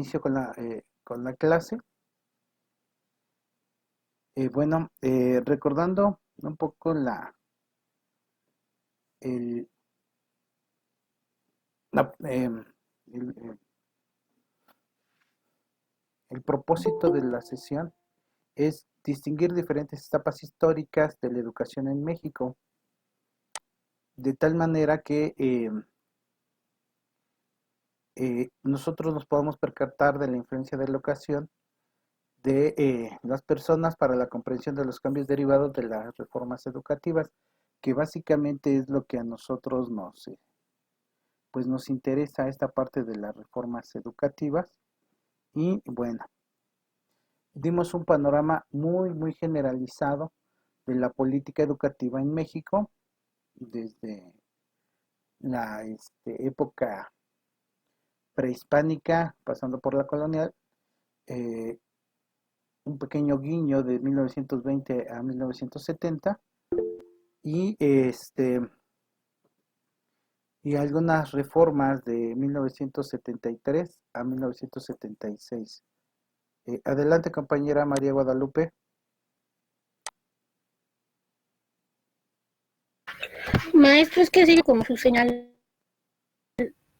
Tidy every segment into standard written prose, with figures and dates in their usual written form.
inicio con la clase. Recordando un poco el, la- el- el propósito de la sesión es distinguir diferentes etapas históricas de la educación en México, de tal manera que nosotros nos podamos percatar de la influencia de la educación de las personas para la comprensión de los cambios derivados de las reformas educativas, que básicamente es lo que a nosotros pues nos interesa esta parte de las reformas educativas. Y bueno, dimos un panorama muy generalizado de la política educativa en México desde la época prehispánica, pasando por la colonial, eh, un pequeño guiño de 1920 a 1970 y y algunas reformas de 1973 a 1976. Adelante, compañera María Guadalupe. Maestro, es que sigue como su señal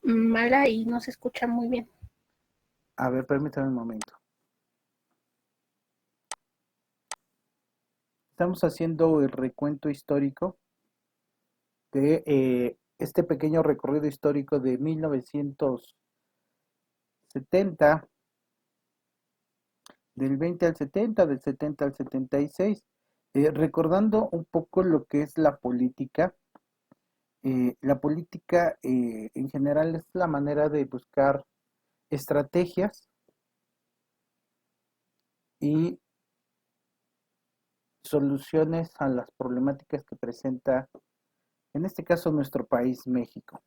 mala y no se escucha muy bien. A ver, permítame un momento. Estamos haciendo el recuento histórico de este pequeño recorrido histórico de 1970, del 20 al 70, del 70 al 76, recordando un poco lo que es la política. La política en general es la manera de buscar estrategias y soluciones a las problemáticas que presenta, en este caso, nuestro país, México.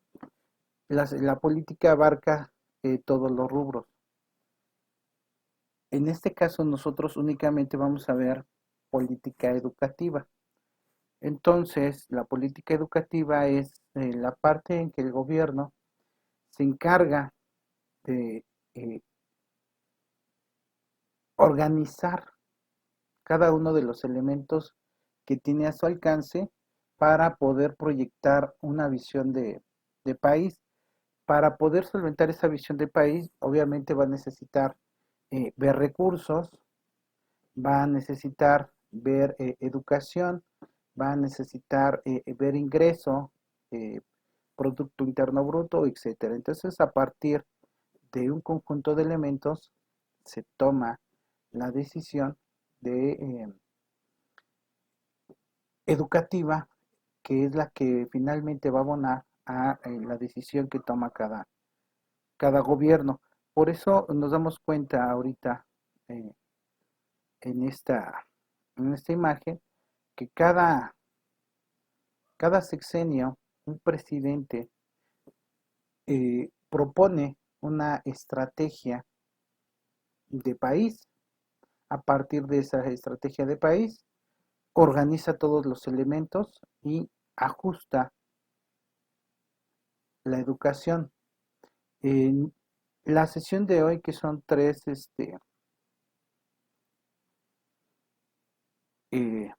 La política abarca todos los rubros. En este caso, nosotros únicamente vamos a ver política educativa. Entonces, la política educativa es la parte en que el gobierno se encarga de organizar cada uno de los elementos que tiene a su alcance para poder proyectar una visión de país. Para poder solventar esa visión de país, obviamente va a necesitar ver recursos, va a necesitar ver educación, va a necesitar ver ingreso, eh, Producto Interno Bruto, etcétera. Entonces, a partir de un conjunto de elementos, se toma la decisión de educativa, que es la que finalmente va a abonar a la decisión que toma cada gobierno. Por eso nos damos cuenta ahorita eh, en, en esta imagen que cada sexenio un presidente propone una estrategia de país. A partir de esa estrategia de país, organiza todos los elementos y ajusta la educación. En la sesión de hoy, que son tres eh,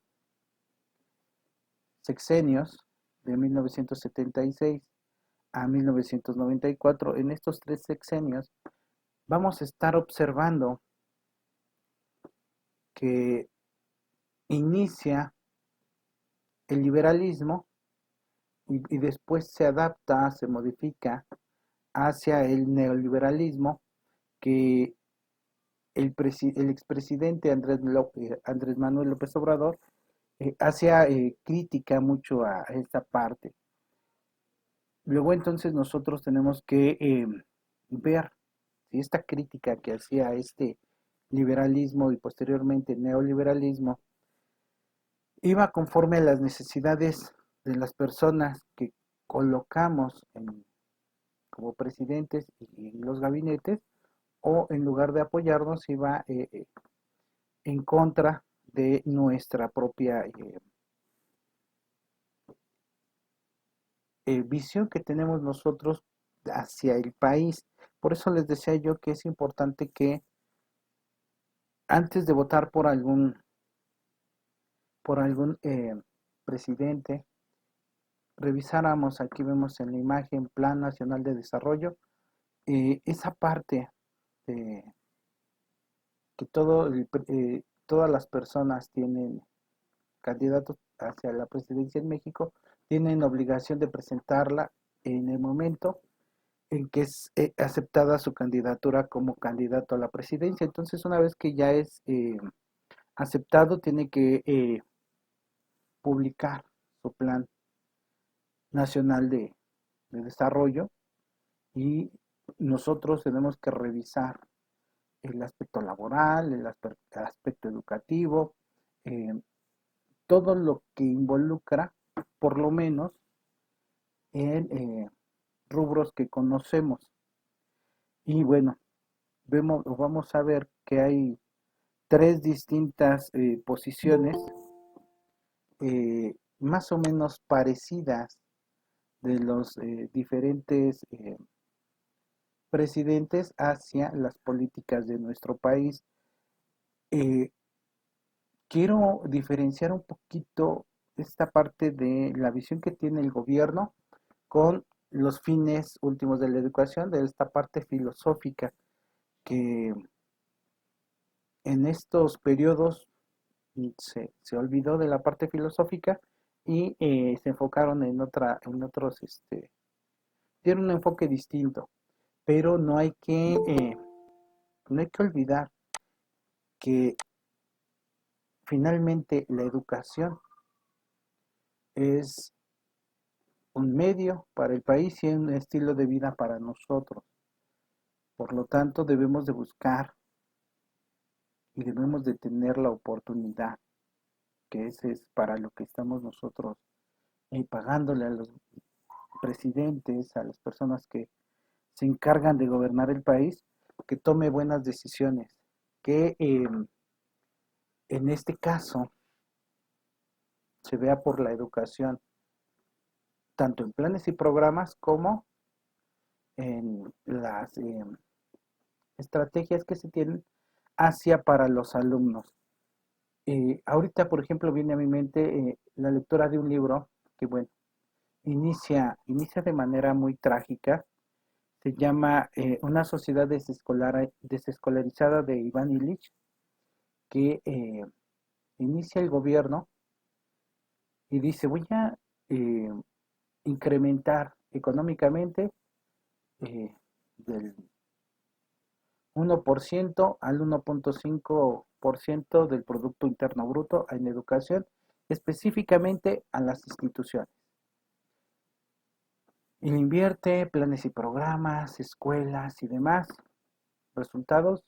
sexenios, de 1976 a 1994, en estos tres sexenios vamos a estar observando que inicia el liberalismo y después se adapta, se modifica hacia el neoliberalismo, que el expresidente Andrés Manuel López Obrador hacía crítica mucho a esta parte. Luego entonces nosotros tenemos que ver si esta crítica que hacía este liberalismo y posteriormente neoliberalismo iba conforme a las necesidades de las personas que colocamos como presidentes y en los gabinetes, o en lugar de apoyarnos iba en contra de nuestra propia visión que tenemos nosotros hacia el país. Por eso les decía yo que es importante que antes de votar por algún presidente, revisáramos, aquí vemos en la imagen, Plan Nacional de Desarrollo, esa parte de que todas las personas tienen candidatos hacia la presidencia en México, tienen obligación de presentarla en el momento en que es aceptada su candidatura como candidato a la presidencia. Entonces, una vez que ya es aceptado, tiene que publicar su plan nacional de desarrollo, y nosotros tenemos que revisar el aspecto laboral, aspecto educativo, eh, todo lo que involucra, por lo menos, en rubros que conocemos. Y bueno, vamos a ver que hay tres distintas posiciones más o menos parecidas de los diferentes presidentes hacia las políticas de nuestro país. Eh, Quiero diferenciar un poquito esta parte de la visión que tiene el gobierno con los fines últimos de la educación, de esta parte filosófica que en estos periodos se olvidó de la parte filosófica y se enfocaron en otros, tienen un enfoque distinto, pero no hay que olvidar que finalmente la educación es un medio para el país y un estilo de vida para nosotros. Por lo tanto, debemos de buscar y debemos de tener la oportunidad, que ese es para lo que estamos nosotros pagándole a los presidentes, a las personas que se encargan de gobernar el país, que tome buenas decisiones, que en este caso se vea por la educación, tanto en planes y programas como en las estrategias que se tienen hacia para los alumnos. Ahorita, por ejemplo, viene a mi mente la lectura de un libro que, bueno, inicia de manera muy trágica. Se llama Una sociedad desescolarizada, de Iván Illich, que inicia el gobierno y dice: voy a eh, incrementar económicamente del 1% al 1.5% del Producto Interno Bruto en educación, específicamente a las instituciones. Y invierte planes y programas, escuelas y demás. Resultados,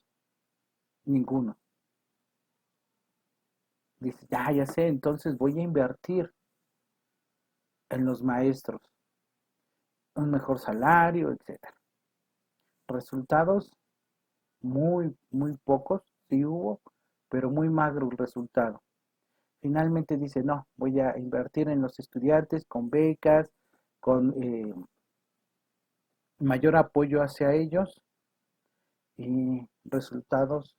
ninguno. Dice: ya sé, entonces voy a invertir en los maestros, un mejor salario, etcétera. Resultados, muy pocos, sí hubo, pero muy magro el resultado. Finalmente dice: no, voy a invertir en los estudiantes con becas, con mayor apoyo hacia ellos, y resultados,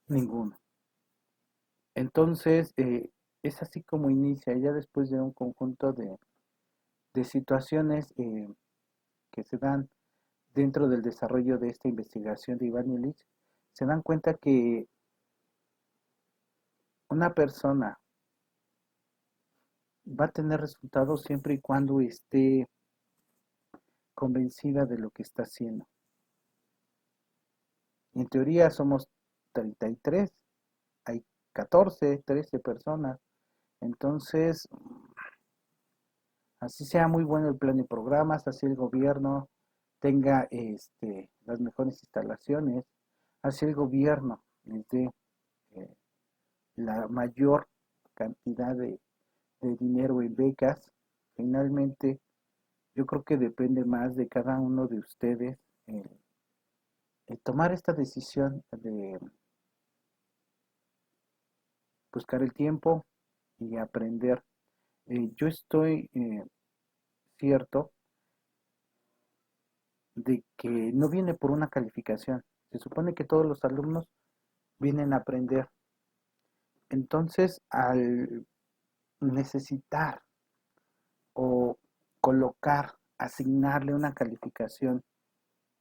ninguno. Entonces, es así como inicia, ya después de un conjunto de situaciones que se dan dentro del desarrollo de esta investigación de Iván Illich, se dan cuenta que una persona va a tener resultados siempre y cuando esté convencida de lo que está haciendo. En teoría somos 33, hay 14, 13 personas. Entonces, así sea muy bueno el plan de programas, así el gobierno tenga las mejores instalaciones, así el gobierno les dé eh, la mayor cantidad de dinero en becas. Finalmente, yo creo que depende más de cada uno de ustedes tomar esta decisión de buscar el tiempo y aprender. Yo estoy cierto de que no viene por una calificación. Se supone que todos los alumnos vienen a aprender. Entonces, al necesitar o colocar, asignarle una calificación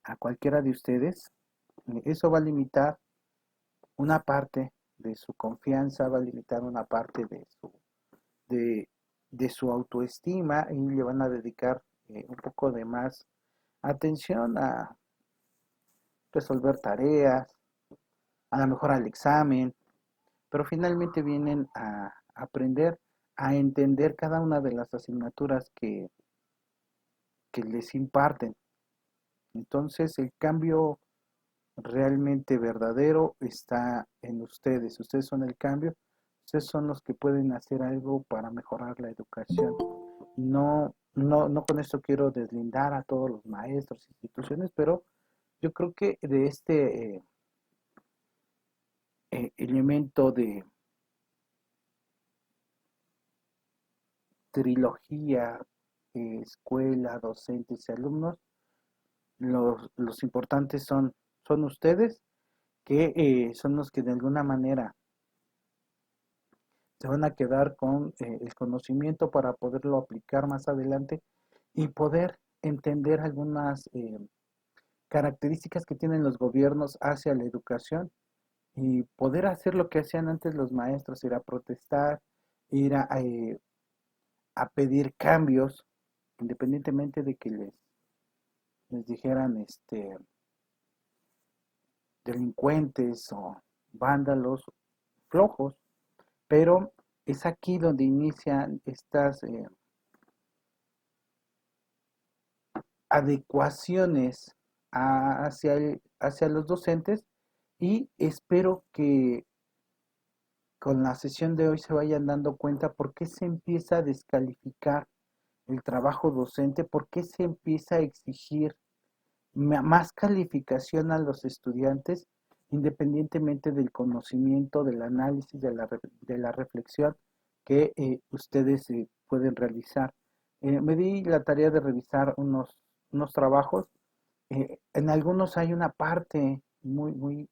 a cualquiera de ustedes, eso va a limitar una parte de su confianza, va a limitar una parte de, de su autoestima y le van a dedicar un poco de más atención a resolver tareas, a lo mejor al examen, pero finalmente vienen a aprender a entender cada una de las asignaturas que les imparten. Entonces el cambio realmente verdadero está en ustedes. Ustedes son el cambio. Ustedes son los que pueden hacer algo para mejorar la educación. No con esto quiero deslindar a todos los maestros, instituciones, pero yo creo que de este elemento de trilogía, escuela, docentes y alumnos, los importantes son ustedes, que son los que de alguna manera se van a quedar con el conocimiento para poderlo aplicar más adelante y poder entender algunas características que tienen los gobiernos hacia la educación y poder hacer lo que hacían antes los maestros, ir a protestar, ir a pedir cambios, independientemente de que les dijeran delincuentes o vándalos flojos, pero es aquí donde inician estas adecuaciones hacia los docentes y espero que con la sesión de hoy se vayan dando cuenta por qué se empieza a descalificar el trabajo docente, por qué se empieza a exigir más calificación a los estudiantes, independientemente del conocimiento, del análisis, de la reflexión que ustedes pueden realizar. Me di la tarea de revisar unos trabajos. En algunos hay una parte muy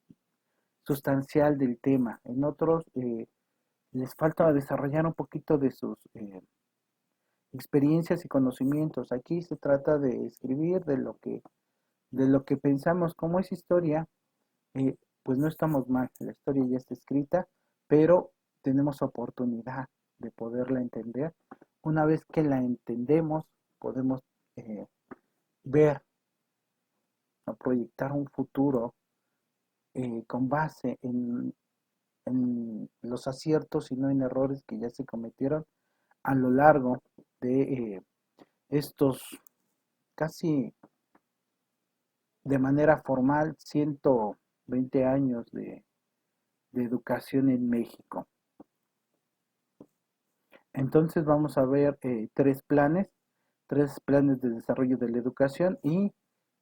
sustancial del tema, en otros les falta desarrollar un poquito de sus experiencias y conocimientos. Aquí se trata de escribir de lo que pensamos. Como es historia, pues no estamos mal, la historia ya está escrita, pero tenemos oportunidad de poderla entender. Una vez que la entendemos, podemos eh, ver o proyectar un futuro con base en los aciertos y no en errores que ya se cometieron a lo largo de estos casi de manera formal 120 años de educación en México. Entonces vamos a ver tres planes de desarrollo de la educación y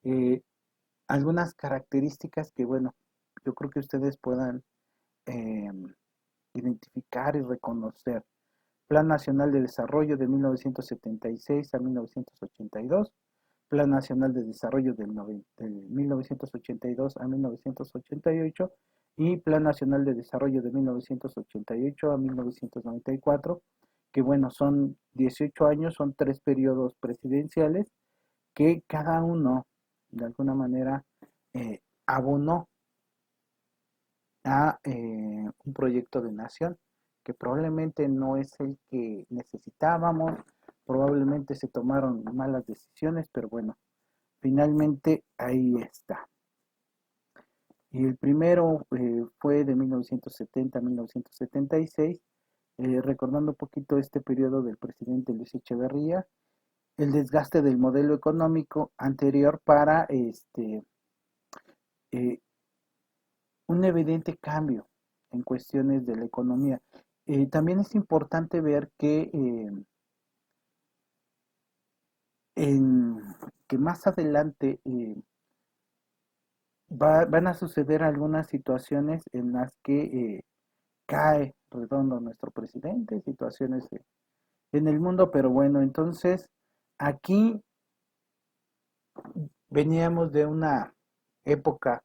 eh, algunas características que, bueno, yo creo que ustedes puedan eh, identificar y reconocer. Plan Nacional de Desarrollo de 1976 a 1982, Plan Nacional de Desarrollo del 1982 a 1988 y Plan Nacional de Desarrollo de 1988 a 1994, que bueno, son 18 años, son tres periodos presidenciales que cada uno de alguna manera abonó a un proyecto de nación que probablemente no es el que necesitábamos, probablemente se tomaron malas decisiones, pero bueno, finalmente ahí está. Y el primero fue de 1970 a 1976, recordando un poquito este periodo del presidente Luis Echeverría, el desgaste del modelo económico anterior para eh, un evidente cambio en cuestiones de la economía. También es importante ver en, que más adelante van a suceder algunas situaciones en las que cae redondo nuestro presidente, situaciones en el mundo, pero bueno, entonces aquí veníamos de una época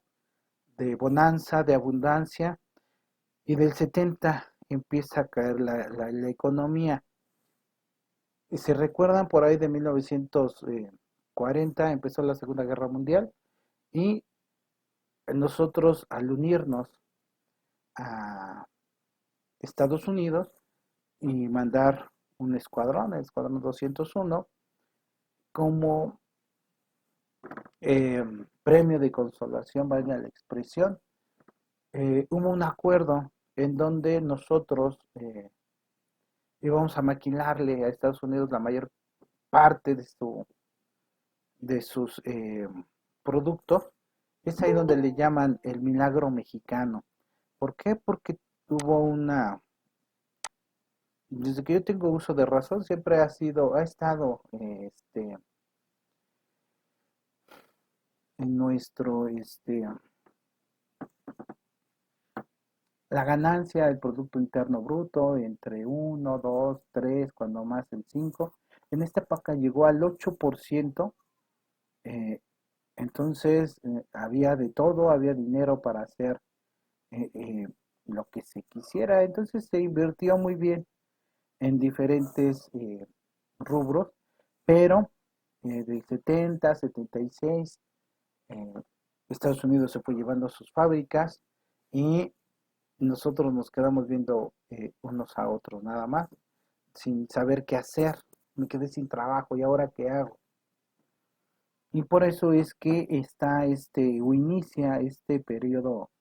de bonanza, de abundancia, y del 70 empieza a caer la economía. Y se recuerdan por ahí de 1940 empezó la Segunda Guerra Mundial y nosotros al unirnos a Estados Unidos y mandar un escuadrón, el escuadrón 201, como premio de consolación, vaya la expresión, hubo un acuerdo en donde nosotros íbamos a maquilarle a Estados Unidos la mayor parte de sus productos. Es ahí donde le llaman el milagro mexicano. ¿Por qué? Porque tuvo desde que yo tengo uso de razón, siempre ha estado en nuestro, la ganancia del Producto Interno Bruto entre 1, 2, 3, cuando más el 5. En esta época llegó al 8%. eh, entonces había de todo, había dinero para hacer eh, eh, lo que se quisiera. Entonces se invirtió muy bien en diferentes rubros, pero del 70, 76, eh, Estados Unidos se fue llevando sus fábricas y nosotros nos quedamos viendo unos a otros nada más, sin saber qué hacer. Me quedé sin trabajo y ahora qué hago. Y por eso es que está o inicia este periodo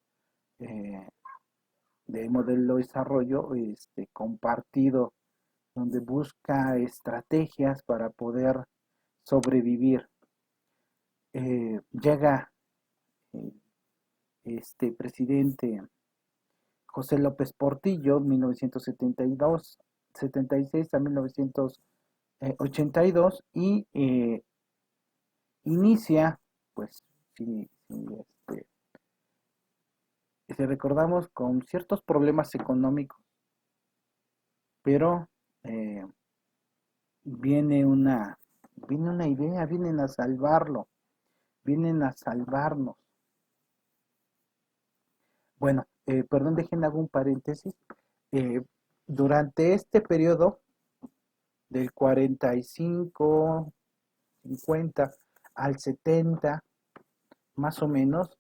eh, de modelo de desarrollo compartido, donde busca estrategias para poder sobrevivir. Llega eh, este presidente José López Portillo, 1976 a 1982, y inicia, pues, si recordamos, con ciertos problemas económicos, pero eh, viene viene una idea, vienen a salvarlo, vienen a salvarnos. Bueno, perdón, dejen hago un paréntesis. Eh, Durante este periodo del 45, 50 al 70, más o menos,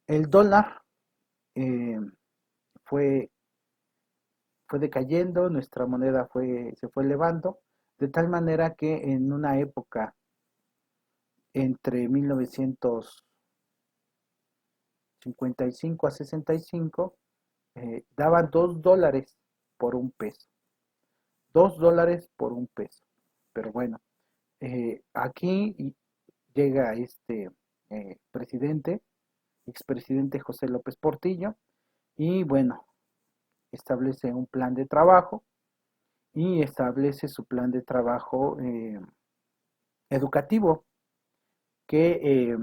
el dólar eh, fue, fue decayendo, nuestra moneda se fue elevando, de tal manera que en una época entre 1955 a 65, daban $2 por un peso. $2 por un peso. Pero bueno, aquí llega presidente, expresidente José López Portillo, y bueno, establece un plan de trabajo y establece su plan de trabajo educativo, que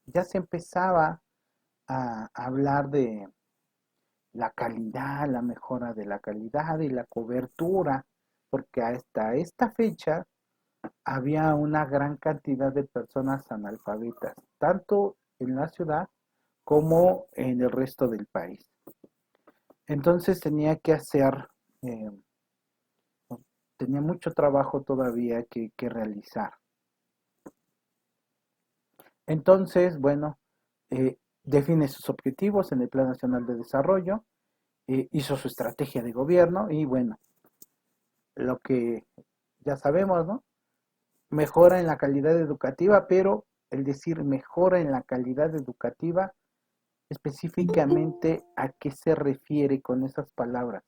ya se empezaba a hablar de la calidad, la mejora de la calidad y la cobertura, porque hasta esta fecha había una gran cantidad de personas analfabetas, tanto en la ciudad como en el resto del país. Entonces eh, tenía mucho trabajo todavía que realizar. Entonces, bueno, define sus objetivos en el Plan Nacional de Desarrollo, hizo su estrategia de gobierno y bueno, lo que ya sabemos, ¿no? Mejora en la calidad educativa, pero el decir mejora en la calidad educativa, específicamente a qué se refiere con esas palabras.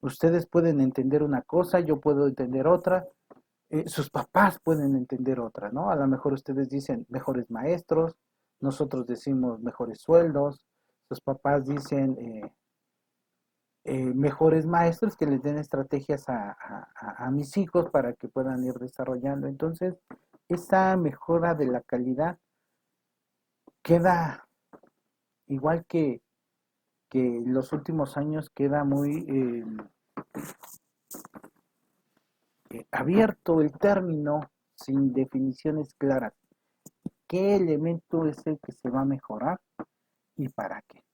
Ustedes pueden entender una cosa, yo puedo entender otra, sus papás pueden entender otra, ¿no? A lo mejor ustedes dicen mejores maestros, nosotros decimos mejores sueldos, sus papás dicen mejores maestros que les den estrategias a mis hijos para que puedan ir desarrollando. Entonces, esa mejora de la calidad queda igual que en los últimos años, queda muy abierto el término sin definiciones claras. qué elemento es el que se va a mejorar y para qué.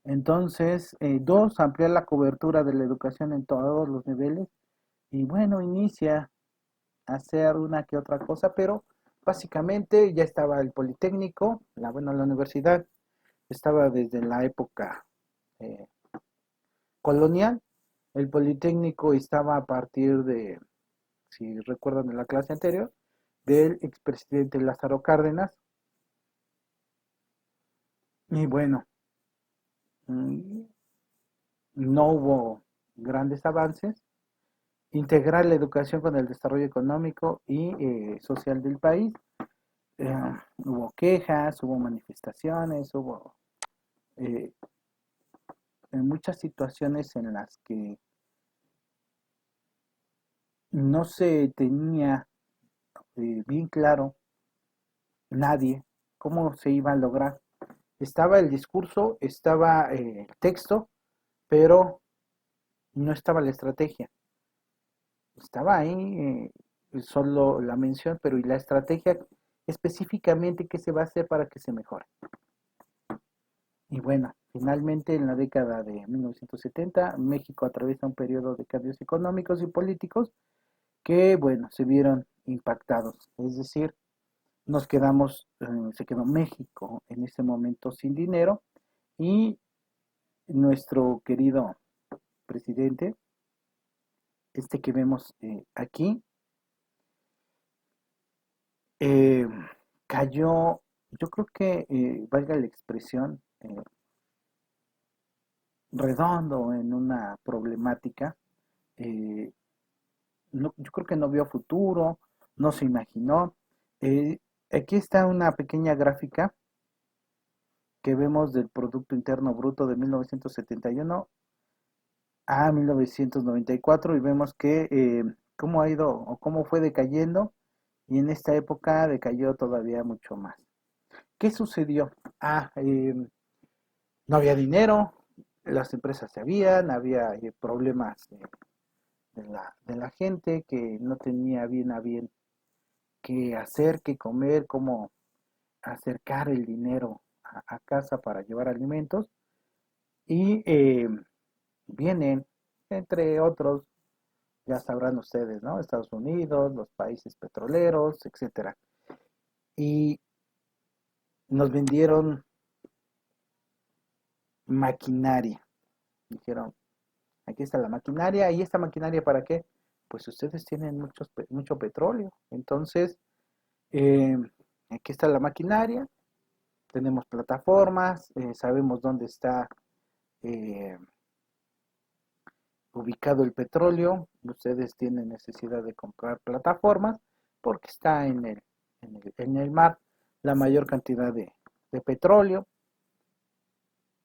Entonces, dos, ampliar la cobertura de la educación en todos los niveles y bueno, inicia a hacer una que otra cosa, pero básicamente ya estaba el Politécnico, la universidad estaba desde la época eh, colonial. El Politécnico estaba a partir de, si recuerdan de la clase anterior, del expresidente Lázaro Cárdenas. Y bueno, no hubo grandes avances. Integrar la educación con el desarrollo económico y social del país. Eh, Hubo quejas, hubo manifestaciones, hubo eh, muchas situaciones en las que no se tenía bien claro nadie cómo se iba a lograr. Estaba el discurso, estaba el texto, pero no estaba la estrategia. Estaba ahí solo la mención, pero ¿y la estrategia específicamente qué se va a hacer para que se mejore? Y bueno, finalmente en la década de 1970, México atraviesa un periodo de cambios económicos y políticos que, bueno, se vieron impactados. Es decir, nos quedamos, se quedó México en ese momento sin dinero y nuestro querido presidente, este que vemos aquí, eh, cayó, yo creo que, valga la expresión, redondo en una problemática. eh, no, yo creo que no vio futuro, no se imaginó. Eh, Aquí está una pequeña gráfica que vemos del Producto Interno Bruto de 1971 a 1994 y vemos que cómo ha ido o cómo fue decayendo y en esta época decayó todavía mucho más. ¿Qué sucedió? No había dinero, las empresas se había problemas de la gente que no tenía bien a bien qué hacer, qué comer, cómo acercar el dinero a casa para llevar alimentos y vienen, entre otros, ya sabrán ustedes, ¿no? Estados Unidos, los países petroleros, etcétera. Y nos vendieron maquinaria. Dijeron, aquí está la maquinaria, ¿y esta maquinaria para qué? Pues ustedes tienen mucho petróleo. Entonces, eh, aquí está la maquinaria, tenemos plataformas, sabemos dónde está eh, ubicado el petróleo, ustedes tienen necesidad de comprar plataformas porque está en el mar la mayor cantidad de petróleo.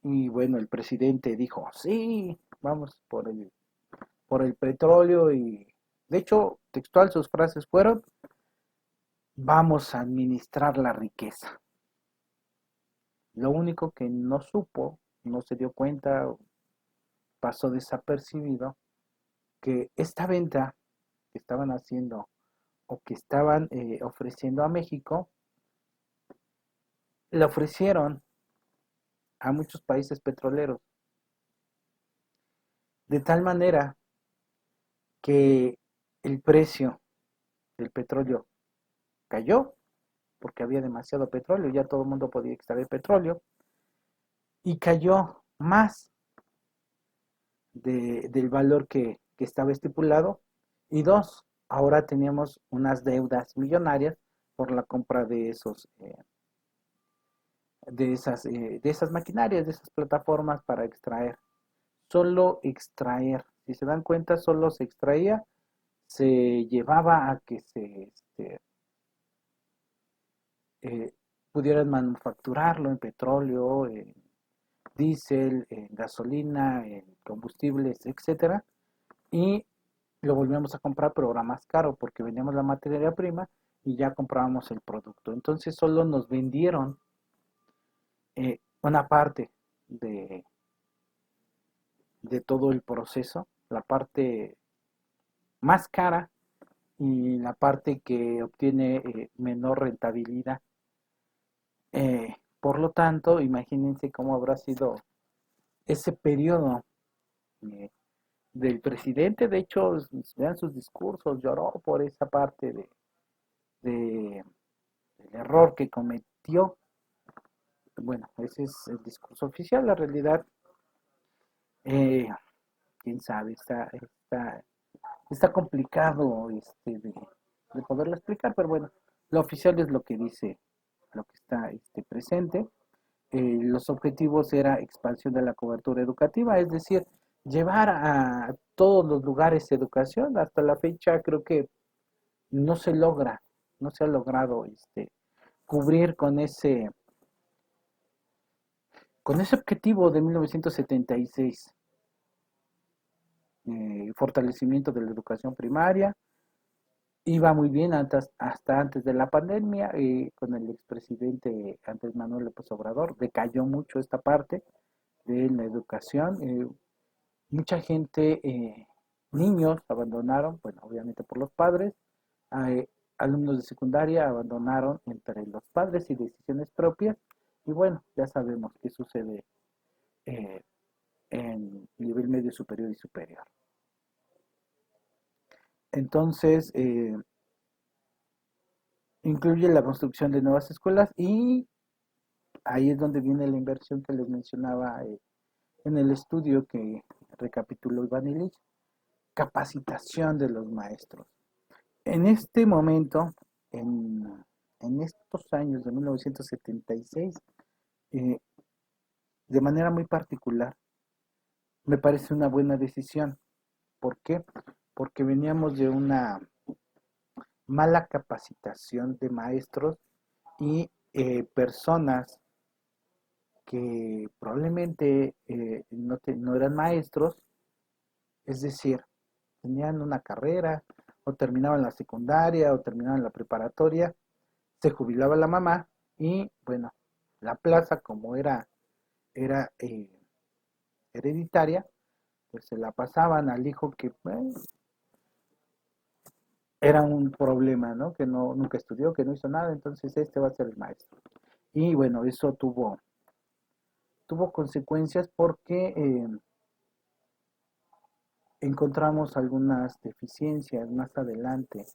Y bueno, el presidente dijo, sí, vamos por el petróleo y de hecho, textual sus frases fueron, vamos a administrar la riqueza. Lo único que no supo, no se dio cuenta, pasó desapercibido, que esta venta que estaban haciendo o que estaban ofreciendo a México, le ofrecieron a muchos países petroleros, de tal manera que el precio del petróleo cayó, porque había demasiado petróleo, ya todo el mundo podía extraer petróleo, y cayó más del valor que estaba estipulado, y dos, ahora teníamos unas deudas millonarias por la compra de esas maquinarias, de esas plataformas para extraer. Solo extraer, si se dan cuenta, solo se extraía, se llevaba a que eh, pudieran manufacturarlo en petróleo, en diésel, en gasolina, en combustibles, etcétera, y lo volvíamos a comprar, pero ahora más caro porque vendíamos la materia prima y ya comprábamos el producto. Entonces solo nos vendieron una parte de, de todo el proceso, la parte más cara y la parte que obtiene menor rentabilidad. Por lo tanto, imagínense cómo habrá sido ese periodo eh, del presidente. De hecho, vean sus discursos, lloró por esa parte de- del error que cometió. Bueno, ese es el discurso oficial. La realidad, eh, quién sabe, está complicado de poderlo explicar, pero bueno, lo oficial es lo que dice, lo que está presente. Los objetivos era expansión de la cobertura educativa, es decir, llevar a todos los lugares educación. Hasta la fecha creo que no se logra, no se ha logrado cubrir con ese objetivo de 1976, fortalecimiento de la educación primaria. Iba muy bien hasta antes de la pandemia, con el expresidente Andrés Manuel López Obrador, decayó mucho esta parte de la educación. Mucha gente, niños abandonaron, bueno, obviamente por los padres, eh, alumnos de secundaria abandonaron entre los padres y decisiones propias, y bueno, ya sabemos qué sucede eh, en nivel medio superior y superior. Entonces, incluye la construcción de nuevas escuelas y ahí es donde viene la inversión que les mencionaba en el estudio que recapituló Iván Illich, capacitación de los maestros. En este momento, en estos años de 1976, eh, de manera muy particular, me parece una buena decisión. ¿Por qué? Porque veníamos de una mala capacitación de maestros y personas que probablemente no eran maestros, es decir, tenían una carrera o terminaban la secundaria o terminaban la preparatoria, se jubilaba la mamá y bueno, la plaza como era hereditaria, pues se la pasaban al hijo que era un problema, ¿no? Que no nunca estudió, que no hizo nada, entonces este va a ser el maestro. Y bueno, eso tuvo consecuencias porque encontramos algunas deficiencias más adelante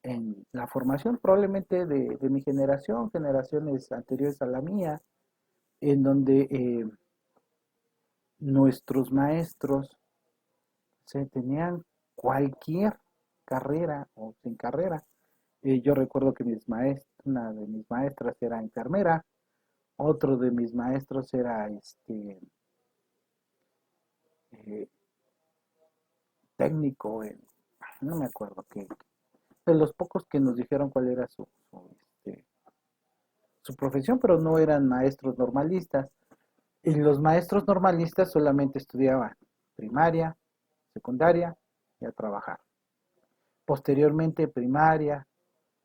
en la formación, probablemente de mi generación, generaciones anteriores a la mía, en donde nuestros maestros se tenían cualquier carrera o sin carrera. Yo recuerdo que una de mis maestras era enfermera, otro de mis maestros era eh, técnico no me acuerdo qué, de los pocos que nos dijeron cuál era su profesión, pero no eran maestros normalistas. Y los maestros normalistas solamente estudiaban primaria, secundaria y a trabajar. Posteriormente primaria,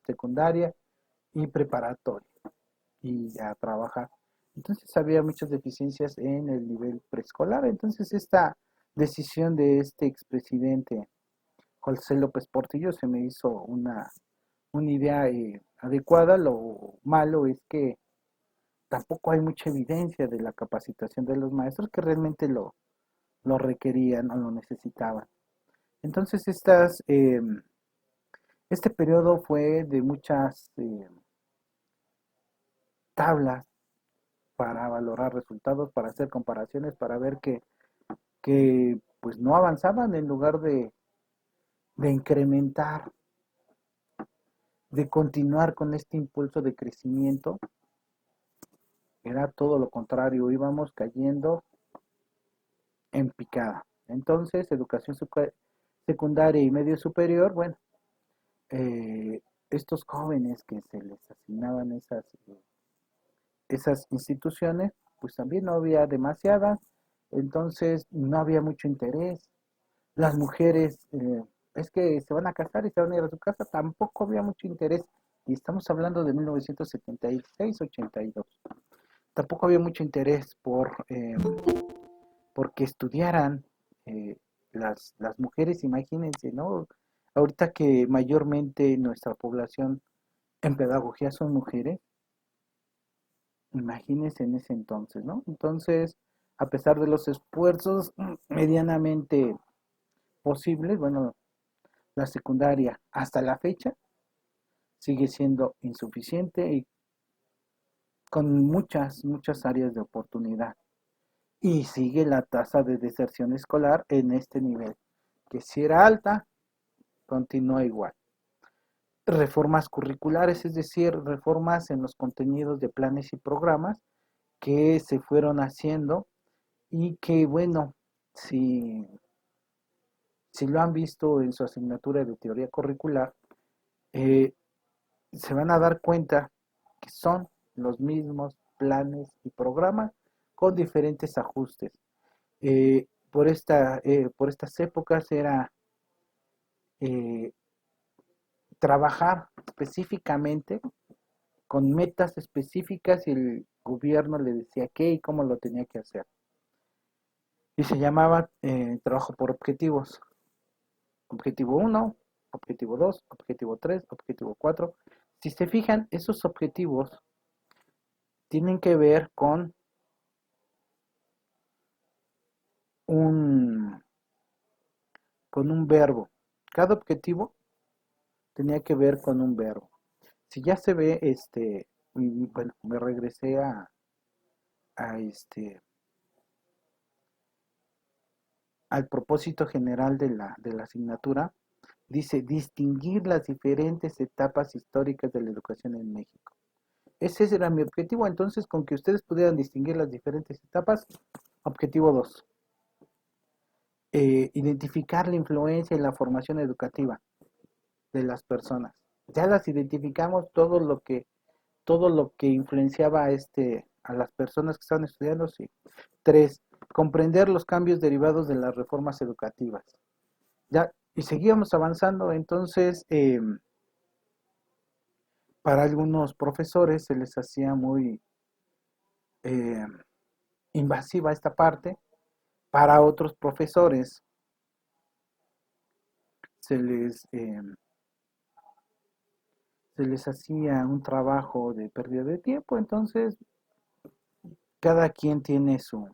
secundaria y preparatoria y a trabajar. Entonces había muchas deficiencias en el nivel preescolar. Entonces esta decisión de este expresidente José López Portillo se me hizo una idea adecuada. Lo malo es que tampoco hay mucha evidencia de la capacitación de los maestros que realmente lo requerían o lo necesitaban. Entonces este periodo fue de muchas tablas para valorar resultados, para hacer comparaciones, para ver que pues no avanzaban en lugar de incrementar, de continuar con este impulso de crecimiento. Era todo lo contrario, íbamos cayendo en picada. Entonces, educación secundaria y medio superior, bueno, estos jóvenes que se les asignaban esas instituciones, pues también no había demasiadas, entonces no había mucho interés. Las mujeres, es que se van a casar y se van a ir a su casa, tampoco había mucho interés. Y estamos hablando de 1976-82. Tampoco había mucho interés porque estudiaran eh, las mujeres, imagínense, ¿no? Ahorita que mayormente nuestra población en pedagogía son mujeres, imagínense en ese entonces, ¿no? Entonces, a pesar de los esfuerzos medianamente posibles, bueno, la secundaria hasta la fecha sigue siendo insuficiente y con muchas áreas de oportunidad. Y sigue la tasa de deserción escolar en este nivel, que si era alta, continúa igual. Reformas curriculares, es decir, reformas en los contenidos de planes y programas que se fueron haciendo y que, bueno, si, si lo han visto en su asignatura de teoría curricular, eh, se van a dar cuenta que son los mismos planes y programas con diferentes ajustes. Por estas épocas era eh, trabajar específicamente con metas específicas y el gobierno le decía qué y cómo lo tenía que hacer. Y se llamaba trabajo por objetivos. Objetivo uno, objetivo 2, objetivo 3, objetivo 4. Si se fijan, esos objetivos tienen que ver un, con un verbo. Cada objetivo tenía que ver con un verbo. Si ya se ve, bueno, me regresé a al propósito general de la asignatura, dice distinguir las diferentes etapas históricas de la educación en México. Ese era mi objetivo, entonces con que ustedes pudieran distinguir las diferentes etapas, objetivo 2, identificar la influencia y la formación educativa de las personas. Ya las identificamos todo lo que influenciaba a las personas que estaban estudiando, sí. 3, comprender los cambios derivados de las reformas educativas. Ya, y seguíamos avanzando, entonces para algunos profesores se les hacía muy eh, invasiva esta parte, para otros profesores se les, eh, se les hacía un trabajo de pérdida de tiempo, entonces cada quien tiene su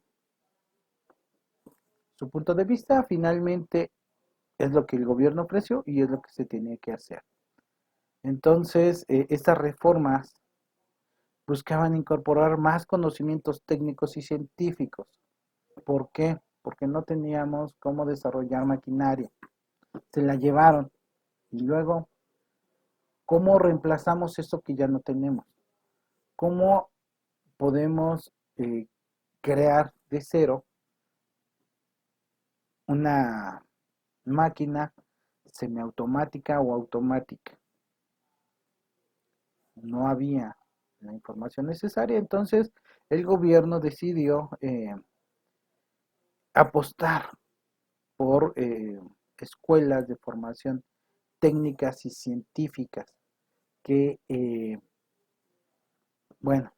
punto de vista, finalmente es lo que el gobierno ofreció y es lo que se tenía que hacer. Entonces, estas reformas buscaban incorporar más conocimientos técnicos y científicos. ¿Por qué? Porque no teníamos cómo desarrollar maquinaria. Se la llevaron. Y luego, ¿cómo reemplazamos eso que ya no tenemos? ¿Cómo podemos crear de cero una máquina semiautomática o automática? No había la información necesaria, entonces el gobierno decidió apostar por escuelas de formación técnicas y científicas que, bueno,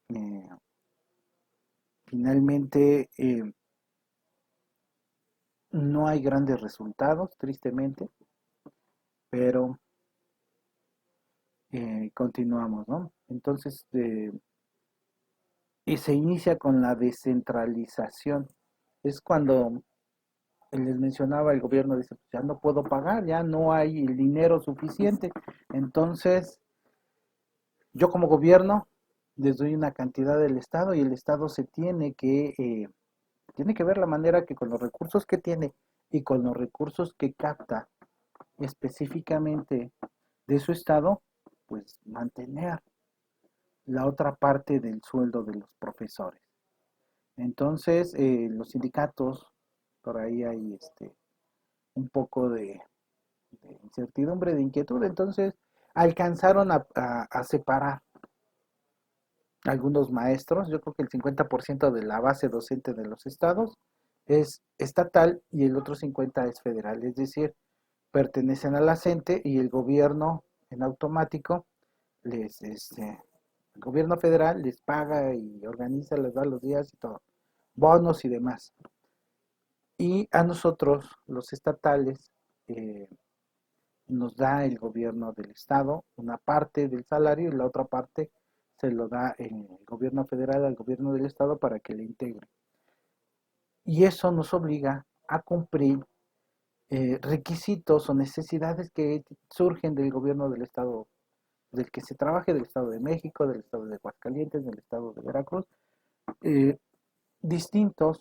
eh, finalmente no hay grandes resultados, tristemente, pero continuamos, ¿no? Entonces, y se inicia con la descentralización. Es cuando les mencionaba el gobierno, dice, pues ya no puedo pagar, ya no hay el dinero suficiente. Entonces, yo como gobierno les doy una cantidad del Estado y el Estado se tiene que ver la manera que con los recursos que tiene y con los recursos que capta específicamente de su Estado, pues mantener la otra parte del sueldo de los profesores. Entonces, los sindicatos, por ahí hay un poco de incertidumbre, de inquietud, entonces alcanzaron a separar algunos maestros, yo creo que el 50% de la base docente de los estados es estatal y el otro 50% es federal, es decir, pertenecen a la CENTE y el gobierno en automático el gobierno federal les paga y organiza, les da los días y todo, bonos y demás. Y a nosotros, los estatales, eh, nos da el gobierno del estado una parte del salario y la otra parte se lo da el gobierno federal al gobierno del estado para que le integre. Y eso nos obliga a cumplir requisitos o necesidades que surgen del gobierno del estado, del que se trabaje, del estado de México, del estado de Aguascalientes, del estado de Veracruz, eh, distintos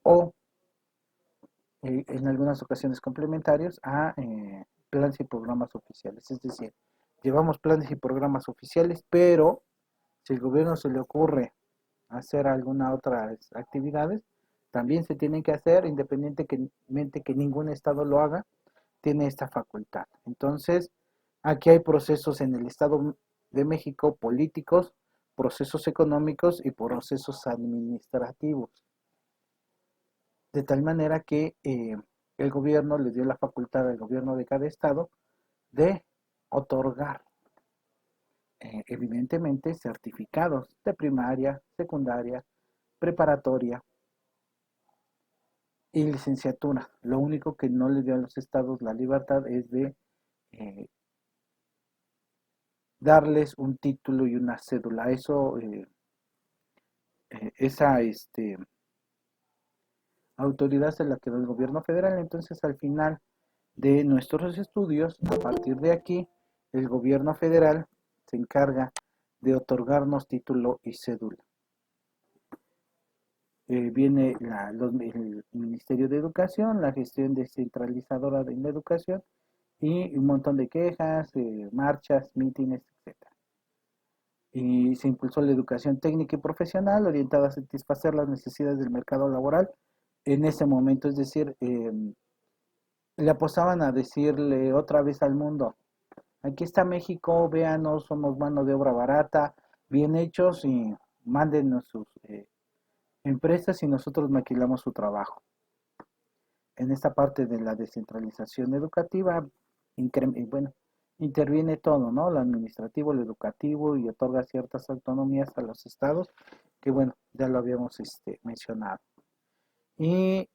o en algunas ocasiones complementarios a planes y programas oficiales. Es decir, llevamos planes y programas oficiales, pero si el gobierno se le ocurre hacer alguna otras actividades, también se tienen que hacer independientemente que ningún estado lo haga, tiene esta facultad. Entonces, aquí hay procesos en el Estado de México políticos, procesos económicos y procesos administrativos. De tal manera que el gobierno le dio la facultad al gobierno de cada estado de otorgar, evidentemente, certificados de primaria, secundaria, preparatoria y licenciatura. Lo único que no le dio a los estados la libertad es de eh, darles un título y una cédula. Eso, esa autoridad se la quedó el gobierno federal. Entonces, al final de nuestros estudios, a partir de aquí, el gobierno federal se encarga de otorgarnos título y cédula. Viene el Ministerio de Educación, la gestión descentralizadora de la educación y un montón de quejas, marchas, mítines, etcétera. Y se impulsó la educación técnica y profesional orientada a satisfacer las necesidades del mercado laboral en ese momento, es decir, le apostaban a decirle otra vez al mundo, aquí está México, véanos, somos mano de obra barata, bien hechos y mándenos sus empresas y nosotros maquilamos su trabajo. En esta parte de la descentralización educativa, bueno, interviene todo, ¿no? Lo administrativo, lo educativo y otorga ciertas autonomías a los estados, que bueno, ya lo habíamos mencionado. Y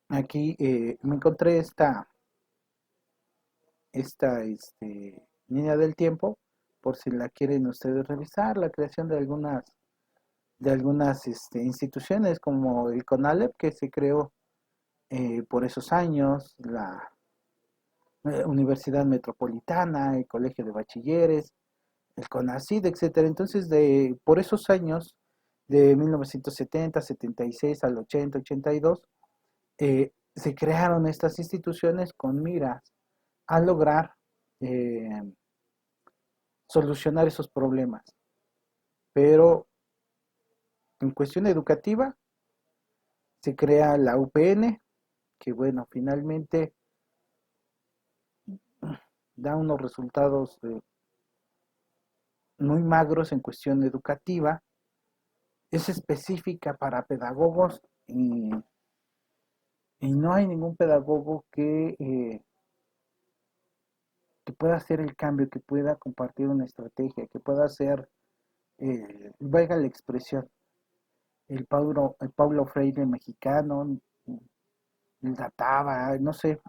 aquí me encontré esta línea del tiempo, por si la quieren ustedes revisar, la creación de algunas instituciones como el CONALEP, que se creó por esos años, la Universidad Metropolitana, el Colegio de Bachilleres, el CONACYT, etcétera. Entonces, por esos años, de 1970, 76 al 80, 82, se crearon estas instituciones con miras a lograr eh, solucionar esos problemas. Pero en cuestión educativa, se crea la UPN, que bueno, finalmente da unos resultados muy magros en cuestión educativa, es específica para pedagogos y no hay ningún pedagogo que pueda hacer el cambio, que pueda compartir una estrategia, que pueda hacer, valga la expresión, el Paulo Freire mexicano, el Databa, no sé,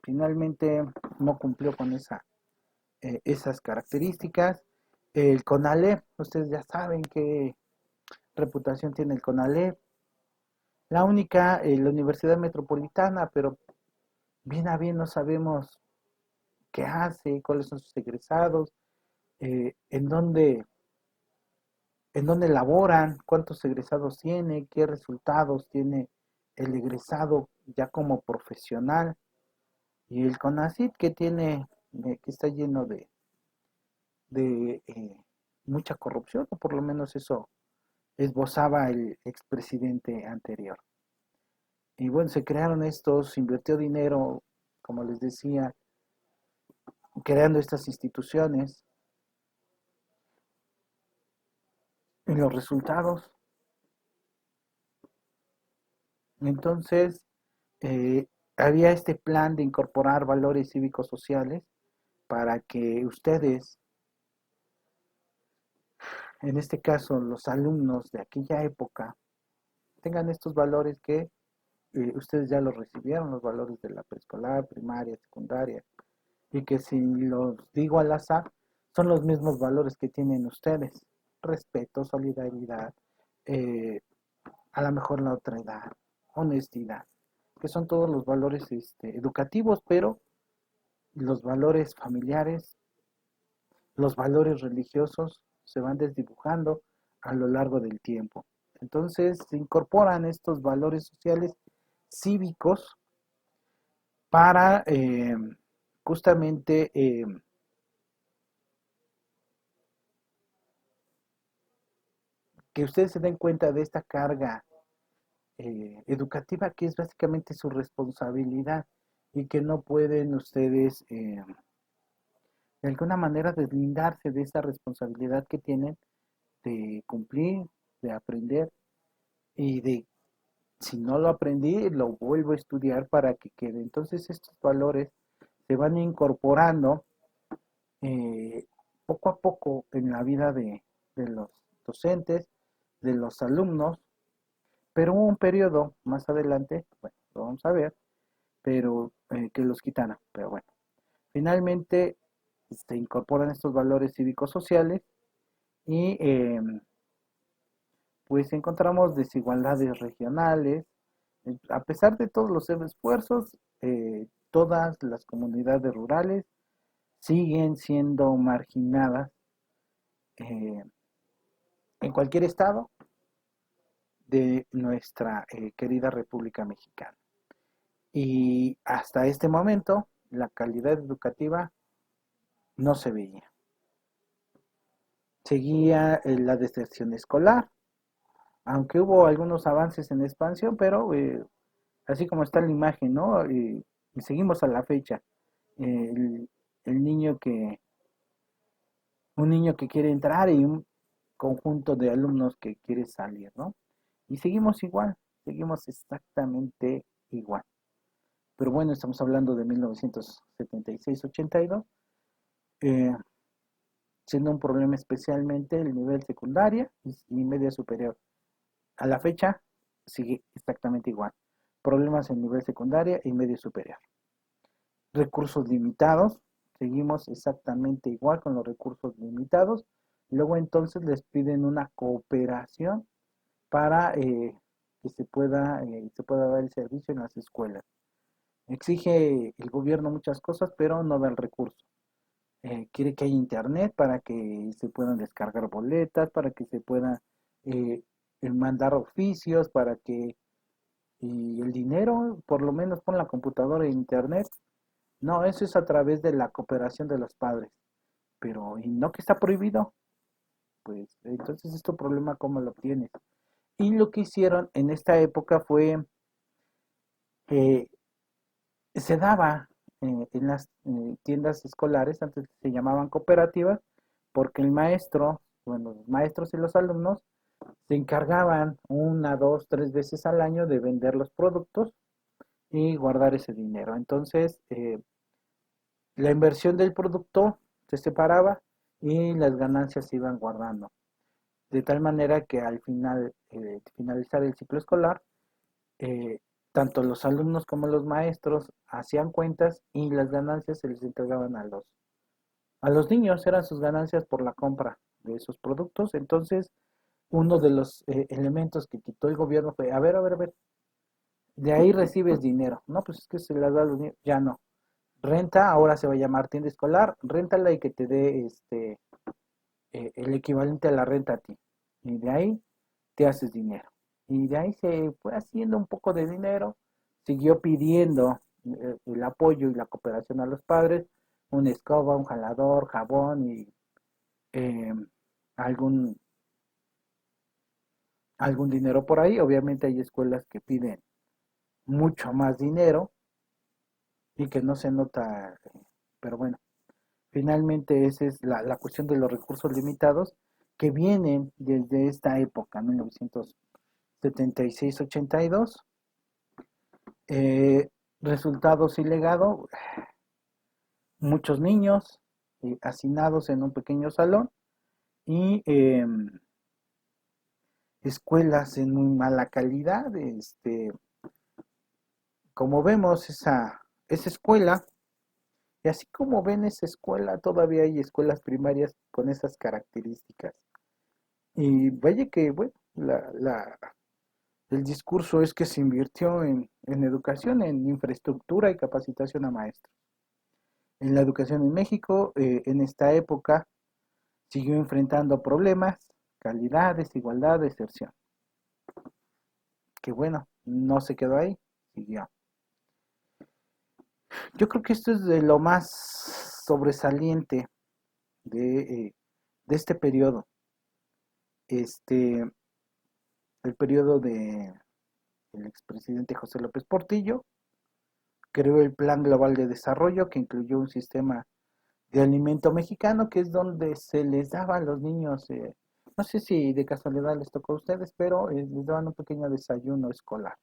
finalmente no cumplió con esas características. El CONALEP, ustedes ya saben qué reputación tiene el CONALEP. La única, la Universidad Metropolitana, pero bien a bien no sabemos qué hace, cuáles son sus egresados, eh, en dónde, en dónde laboran, cuántos egresados tiene, qué resultados tiene el egresado ya como profesional. Y el CONACYT que tiene, que está lleno de mucha corrupción, o por lo menos eso esbozaba el expresidente anterior. Y bueno, se crearon estos, se invirtió dinero, como les decía, creando estas instituciones. Y los resultados, entonces, había este plan de incorporar valores cívicos sociales para que ustedes, en este caso los alumnos de aquella época, tengan estos valores que ustedes ya los recibieron, los valores de la preescolar, primaria, secundaria, y que si los digo al azar, son los mismos valores que tienen ustedes: respeto, solidaridad, eh, a lo mejor la otra edad, honestidad, que son todos los valores educativos, pero los valores familiares, los valores religiosos se van desdibujando a lo largo del tiempo. Entonces se incorporan estos valores sociales cívicos para justamente que ustedes se den cuenta de esta carga educativa, que es básicamente su responsabilidad, y que no pueden ustedes de alguna manera deslindarse de esa responsabilidad que tienen de cumplir, de aprender, y de, si no lo aprendí, lo vuelvo a estudiar para que quede. Entonces estos valores se van incorporando eh, poco a poco en la vida de los docentes, de los alumnos, pero hubo un periodo más adelante, bueno, lo vamos a ver, pero que los quitaron. Pero bueno, finalmente se incorporan estos valores cívicos sociales y pues encontramos desigualdades regionales. A pesar de todos los esfuerzos, todas las comunidades rurales siguen siendo marginadas eh, en cualquier estado de nuestra querida República Mexicana. Y hasta este momento la calidad educativa no se veía. Seguía la deserción escolar, aunque hubo algunos avances en expansión, pero así como está la imagen, ¿no? Y seguimos a la fecha. El, el niño que, un niño que quiere entrar y un conjunto de alumnos que quiere salir, ¿no? Y seguimos igual, seguimos exactamente igual. Pero bueno, estamos hablando de 1976-82, eh, siendo un problema especialmente el nivel secundaria y media superior. A la fecha sigue exactamente igual. Problemas en nivel secundaria y media superior. Recursos limitados, seguimos exactamente igual con los recursos limitados. Luego entonces les piden una cooperación para que se pueda dar el servicio en las escuelas. Exige el gobierno muchas cosas, pero no da el recurso. Quiere que haya internet para que se puedan descargar boletas, para que se pueda eh, mandar oficios, para que y el dinero, por lo menos pon la computadora e internet. No, eso es a través de la cooperación de los padres. Pero, ¿y no que está prohibido? Pues entonces este problema, ¿cómo lo obtienes? Y lo que hicieron en esta época fue, eh, se daba en las tiendas escolares, antes se llamaban cooperativas, porque el maestro, bueno, los maestros y los alumnos se encargaban una, dos, tres veces al año de vender los productos y guardar ese dinero. Entonces, la inversión del producto se separaba y las ganancias se iban guardando. De tal manera que al final, finalizar el ciclo escolar, eh, tanto los alumnos como los maestros hacían cuentas y las ganancias se les entregaban a los niños, eran sus ganancias por la compra de esos productos. Entonces, uno de los elementos que quitó el gobierno fue, a ver, de ahí recibes dinero. No, pues es que se las da a los niños, ya no. Renta, ahora se va a llamar tienda escolar, réntala y que te dé el equivalente a la renta a ti. Y de ahí te haces dinero. Y de ahí se fue haciendo un poco de dinero, siguió pidiendo el apoyo y la cooperación a los padres, una escoba, un jalador, jabón y eh, algún, algún dinero por ahí. Obviamente hay escuelas que piden mucho más dinero y que no se nota, pero bueno, finalmente esa es la cuestión de los recursos limitados que vienen desde esta época, 1976-82. Eh, Resultados y legado: muchos niños hacinados en un pequeño salón y escuelas en muy mala calidad, como vemos esa escuela, y así como ven esa escuela, todavía hay escuelas primarias con esas características. Y vaya que, bueno, el discurso es que se invirtió en educación, en infraestructura y capacitación a maestros. En la educación en México, en esta época, siguió enfrentando problemas, calidad, desigualdad, deserción. Que bueno, no se quedó ahí, siguió. Yo creo que esto es de lo más sobresaliente de, de este periodo. Este, el periodo de el expresidente José López Portillo creó el Plan Global de Desarrollo que incluyó un sistema de alimento mexicano que es donde se les daba a los niños, no sé si de casualidad les tocó a ustedes, pero les daban un pequeño desayuno escolar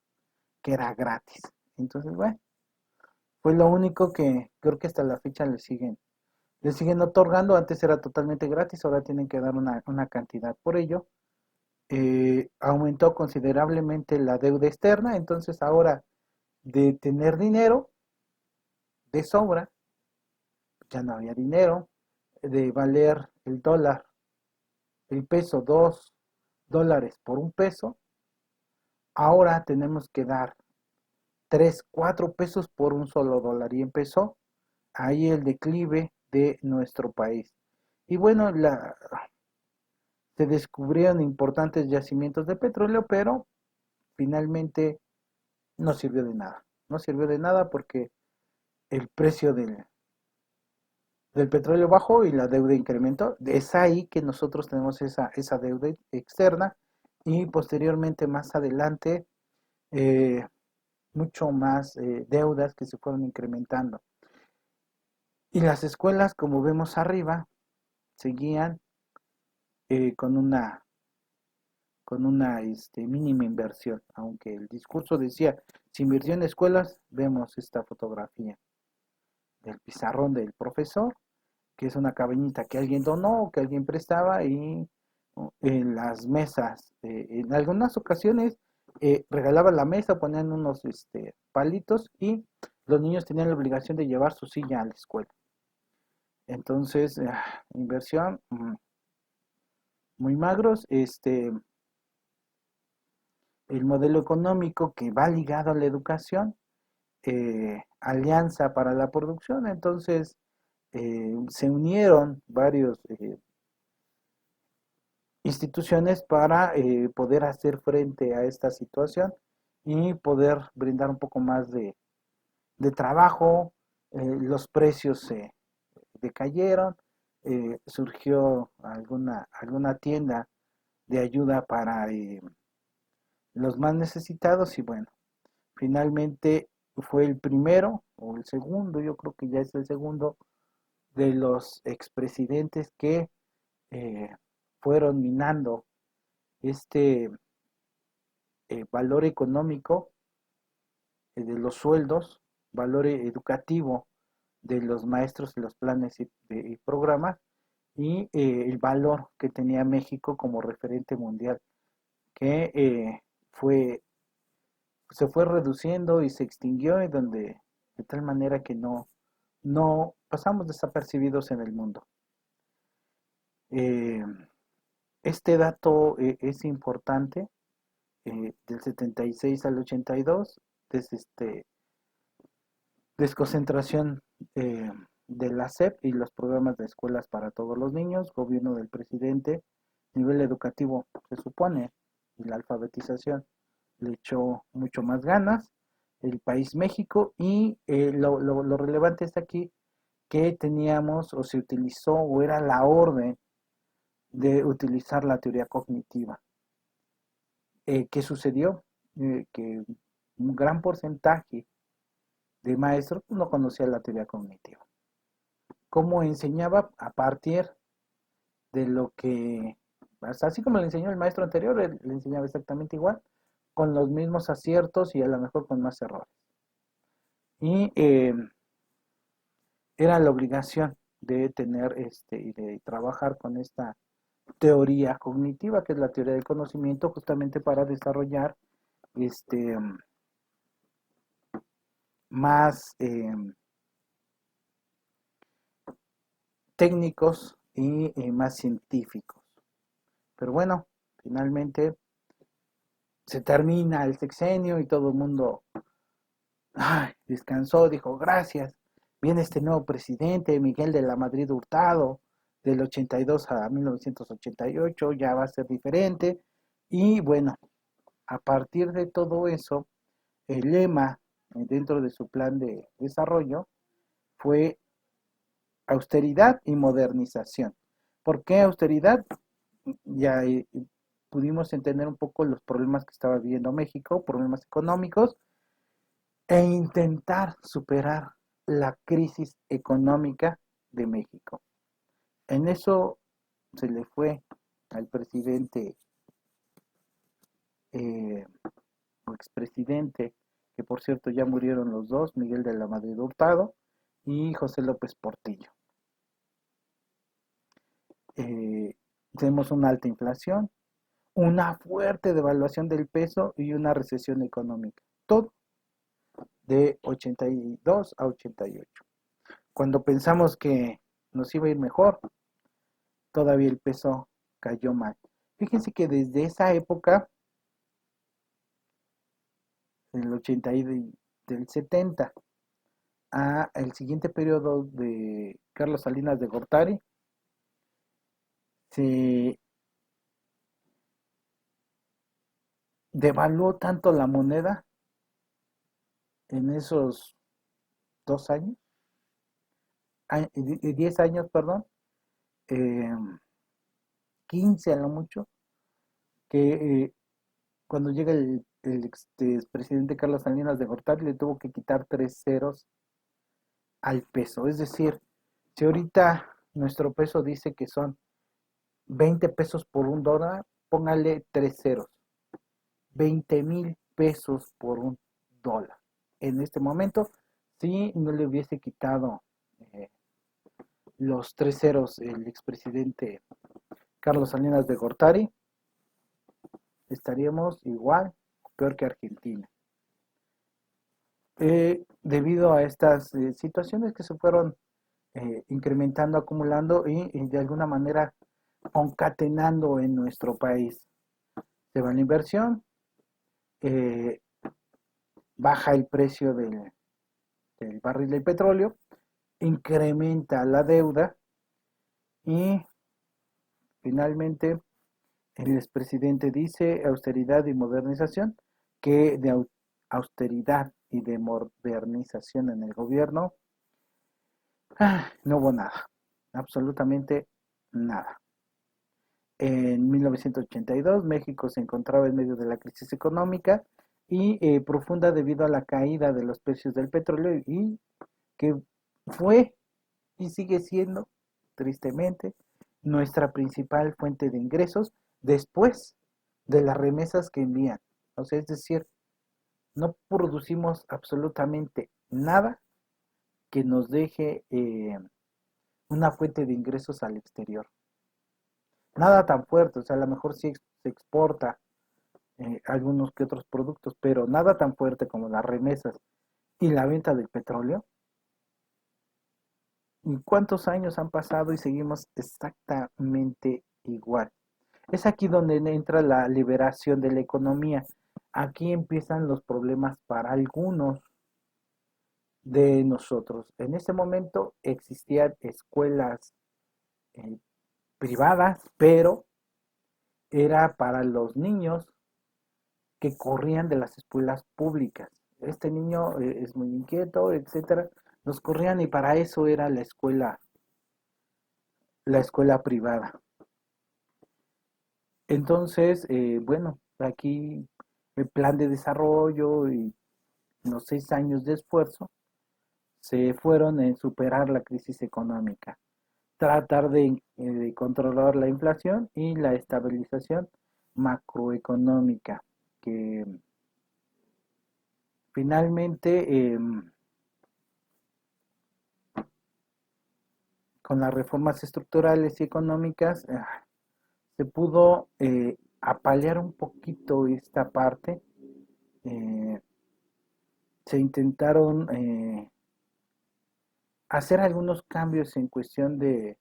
que era gratis. Entonces, bueno, fue lo único que creo que hasta la fecha le siguen otorgando. Antes era totalmente gratis, ahora tienen que dar una cantidad por ello. Aumentó considerablemente la deuda externa, entonces ahora de tener dinero de sobra, ya no había dinero, de valer el dólar, el peso, $2 por un peso, ahora tenemos que dar 3, 4 pesos por un solo dólar y empezó ahí el declive de nuestro país. Y bueno, se descubrieron importantes yacimientos de petróleo, pero finalmente no sirvió de nada. No sirvió de nada porque el precio del petróleo bajó y la deuda incrementó. Es ahí que nosotros tenemos esa deuda externa y posteriormente más adelante eh, mucho más deudas que se fueron incrementando. Y las escuelas, como vemos arriba, seguían con una mínima inversión, aunque el discurso decía, se invirtió en escuelas, vemos esta fotografía del pizarrón del profesor, que es una cabañita que alguien donó o que alguien prestaba y en las mesas, en algunas ocasiones regalaban la mesa, ponían unos palitos y los niños tenían la obligación de llevar su silla a la escuela. Entonces, inversión muy magros, el modelo económico que va ligado a la educación, alianza para la producción, entonces se unieron varios instituciones para poder hacer frente a esta situación y poder brindar un poco más de trabajo, los precios se decayeron, surgió alguna tienda de ayuda para los más necesitados y bueno, finalmente fue el primero o el segundo, yo creo que ya es el segundo de los expresidentes que eh, fueron minando este valor económico de los sueldos, valor educativo de los maestros y los planes y programas y el valor que tenía México como referente mundial, que se fue reduciendo y se extinguió y donde de tal manera que no pasamos desapercibidos en el mundo. Eh, este dato es importante, del 76 al 82, desde desconcentración de la SEP y los programas de escuelas para todos los niños, gobierno del presidente, nivel educativo se supone, y la alfabetización le echó mucho más ganas, el país México, y lo relevante es aquí que teníamos o se utilizó o era la orden de utilizar la teoría cognitiva. ¿Qué sucedió? Que un gran porcentaje de maestros no conocía la teoría cognitiva. ¿Cómo enseñaba? A partir de lo que, así como le enseñó el maestro anterior, él le enseñaba exactamente igual, con los mismos aciertos y a lo mejor con más errores. Y era la obligación de tener y de trabajar con esta teoría cognitiva, que es la teoría del conocimiento, justamente para desarrollar este más técnicos y más científicos. Pero bueno, finalmente se termina el sexenio y todo el mundo descansó, dijo gracias. Viene este nuevo presidente, Miguel de la Madrid Hurtado, del 82 a 1988, ya va a ser diferente. Y bueno, a partir de todo eso, el lema dentro de su plan de desarrollo fue austeridad y modernización. ¿Por qué austeridad? Ya pudimos entender un poco los problemas que estaba viviendo México, problemas económicos, e intentar superar la crisis económica de México. En eso se le fue al presidente o expresidente, que por cierto ya murieron los dos, Miguel de la Madrid Hurtado y José López Portillo. Tenemos una alta inflación, una fuerte devaluación del peso y una recesión económica. Todo de 82 a 88. Cuando pensamos que nos iba a ir mejor, todavía el peso cayó mal. Fíjense que desde esa época, del 80 y del 70, a el siguiente periodo de Carlos Salinas de Gortari, se devaluó tanto la moneda en esos 2 años, 10 años, perdón, eh, 15 a lo mucho, que cuando llega el expresidente Carlos Salinas de Gortari le tuvo que quitar 3 ceros al peso. Es decir, si ahorita nuestro peso dice que son 20 pesos por $1, póngale 3 ceros. 20,000 pesos por $1. En este momento, si no le hubiese quitado eh, los 3 ceros el expresidente Carlos Salinas de Gortari, estaríamos igual o peor que Argentina. Debido a estas situaciones que se fueron incrementando, acumulando y de alguna manera concatenando en nuestro país. Se va la inversión, eh, baja el precio del barril del petróleo, incrementa la deuda y finalmente el expresidente dice austeridad y modernización, que de austeridad y de modernización en el gobierno no hubo nada, absolutamente nada. En 1982 México se encontraba en medio de la crisis económica y profunda debido a la caída de los precios del petróleo y que fue y sigue siendo, tristemente, nuestra principal fuente de ingresos después de las remesas que envían. O sea, es decir, no producimos absolutamente nada que nos deje una fuente de ingresos al exterior. Nada tan fuerte, o sea, a lo mejor sí se exporta algunos que otros productos, pero nada tan fuerte como las remesas y la venta del petróleo. ¿Y cuántos años han pasado y seguimos exactamente igual? Es aquí donde entra la liberación de la economía. Aquí empiezan los problemas para algunos de nosotros. En ese momento existían escuelas eh, privadas, pero era para los niños que corrían de las escuelas públicas. Este niño es muy inquieto, etcétera. Los corrían y para eso era la escuela privada. Entonces, bueno, aquí el plan de desarrollo y los 6 años de esfuerzo se fueron en superar la crisis económica, tratar de controlar la inflación y la estabilización macroeconómica, que finalmente con las reformas estructurales y económicas se pudo apalear un poquito esta parte. se intentaron hacer algunos cambios en cuestión de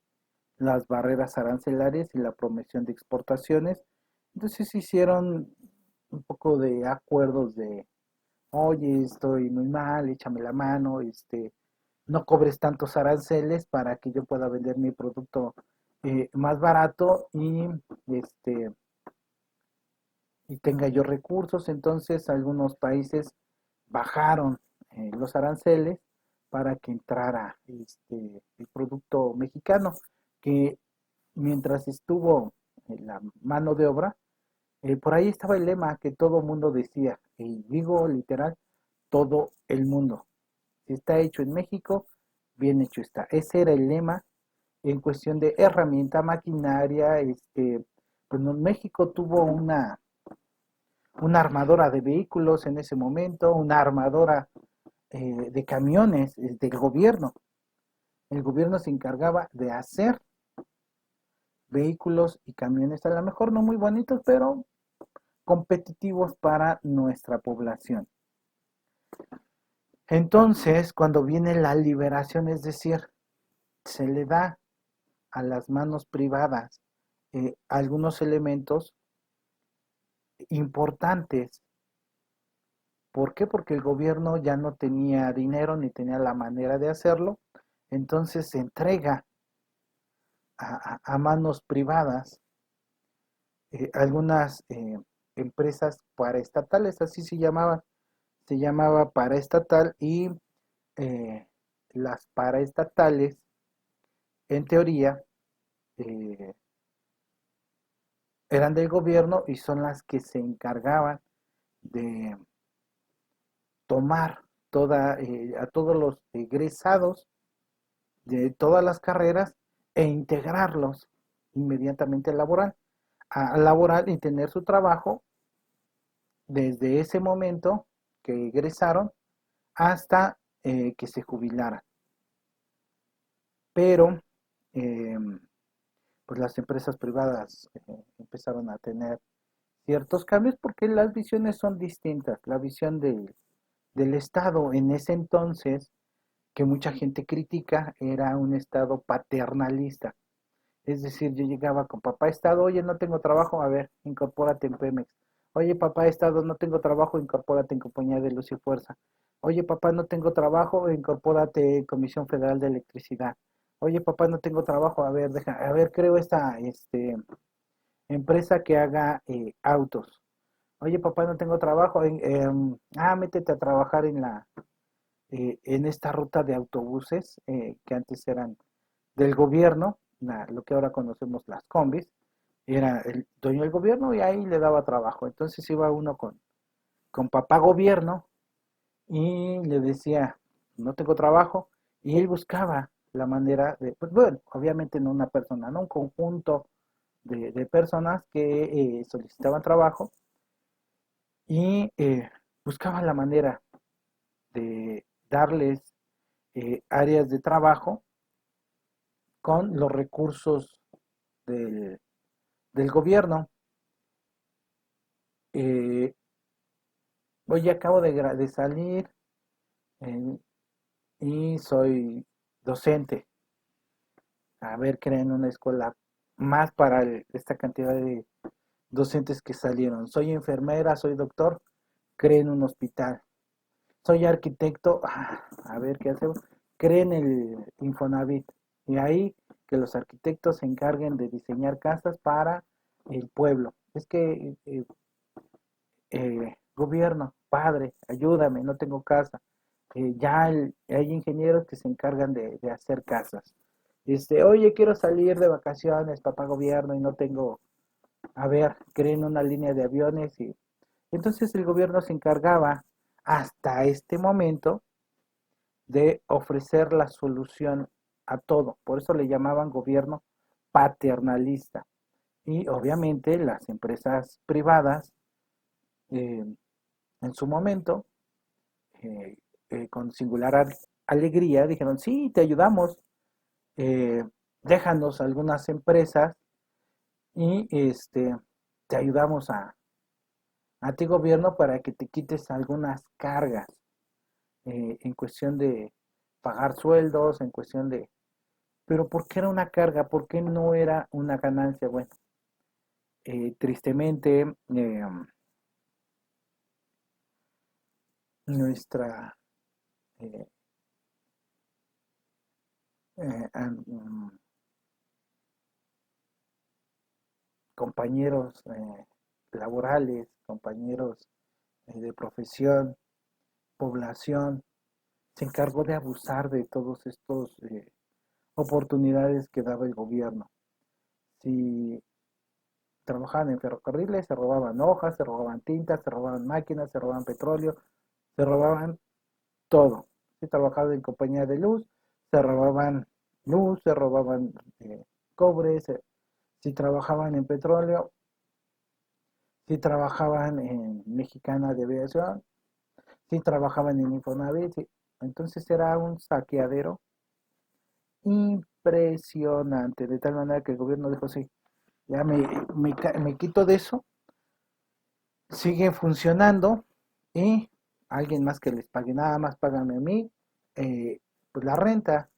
las barreras arancelarias y la promoción de exportaciones. Entonces hicieron un poco de acuerdos de, oye, estoy muy mal, échame la mano, no cobres tantos aranceles para que yo pueda vender mi producto más barato este, y tenga yo recursos. Entonces algunos países bajaron los aranceles para que entrara el producto mexicano, que mientras estuvo en la mano de obra, por ahí estaba el lema que todo mundo decía, y digo literal, todo el mundo. Si está hecho en México, bien hecho está. Ese era el lema en cuestión de herramienta, maquinaria. Pues México tuvo una armadora de vehículos en ese momento, una armadora de camiones del gobierno. El gobierno se encargaba de hacer vehículos y camiones, a lo mejor no muy bonitos, pero competitivos para nuestra población. Entonces, cuando viene la liberación, es decir, se le da a las manos privadas algunos elementos importantes. ¿Por qué? Porque el gobierno ya no tenía dinero ni tenía la manera de hacerlo. Entonces se entrega a manos privadas algunas empresas paraestatales, así se llamaba paraestatal, y las paraestatales, en teoría, eh, eran del gobierno y son las que se encargaban de tomar a todos los egresados de todas las carreras e integrarlos inmediatamente al laboral y tener su trabajo desde ese momento que egresaron hasta que se jubilaran. Pero eh, pues las empresas privadas empezaron a tener ciertos cambios porque las visiones son distintas. La visión del Estado en ese entonces, que mucha gente critica, era un Estado paternalista. Es decir, yo llegaba con papá Estado, oye, no tengo trabajo, a ver, incorpórate en Pemex. Oye, papá Estado, no tengo trabajo, incorpórate en Compañía de Luz y Fuerza. Oye, papá, no tengo trabajo, incorpórate en Comisión Federal de Electricidad. Oye, papá, no tengo trabajo, a ver, creo esta empresa que haga autos. Oye, papá, no tengo trabajo, métete a trabajar en esta ruta de autobuses que antes eran del gobierno, lo que ahora conocemos las combis. Era el dueño del gobierno y ahí le daba trabajo. Entonces iba uno con papá gobierno y le decía, no tengo trabajo, y él buscaba la manera de, pues bueno, obviamente no una persona, no un conjunto de personas que solicitaban trabajo y buscaban la manera de darles áreas de trabajo con los recursos del, del gobierno. Eh, Hoy acabo de salir eh, y soy docente. A ver, creen una escuela más para esta cantidad de docentes que salieron. Soy enfermera, soy doctor, creen un hospital. Soy arquitecto, a ver qué hacemos. Creen el Infonavit. Y ahí que los arquitectos se encarguen de diseñar casas para el pueblo. Es que gobierno, padre, ayúdame, no tengo casa. Hay ingenieros que se encargan de hacer casas. Oye, quiero salir de vacaciones, papá gobierno, y no tengo, a ver, creen una línea de aviones y entonces el gobierno se encargaba hasta este momento de ofrecer la solución a todo. Por eso le llamaban gobierno paternalista. Y obviamente las empresas privadas eh, en su momento eh, con singular alegría dijeron, sí, te ayudamos, eh, déjanos algunas empresas y te ayudamos a ti gobierno para que te quites algunas cargas. en cuestión de pagar sueldos, en cuestión de... Pero ¿por qué era una carga? ¿Por qué no era una ganancia? Bueno, tristemente, nuestra eh, eh, compañeros laborales, compañeros de profesión, población, se encargó de abusar de todos estos oportunidades que daba el gobierno. Si trabajaban en ferrocarriles, se robaban hojas, se robaban tintas, se robaban máquinas, se robaban petróleo, se robaban todo. Si trabajaban en compañía de luz, se robaban cobre, si trabajaban en petróleo, si trabajaban en Mexicana de Aviación, si trabajaban en Infonavit. Entonces era un saqueadero impresionante, de tal manera que el gobierno dijo, sí, ya me quito de eso, sigue funcionando y alguien más que les pague, nada más págame a mí, pues la renta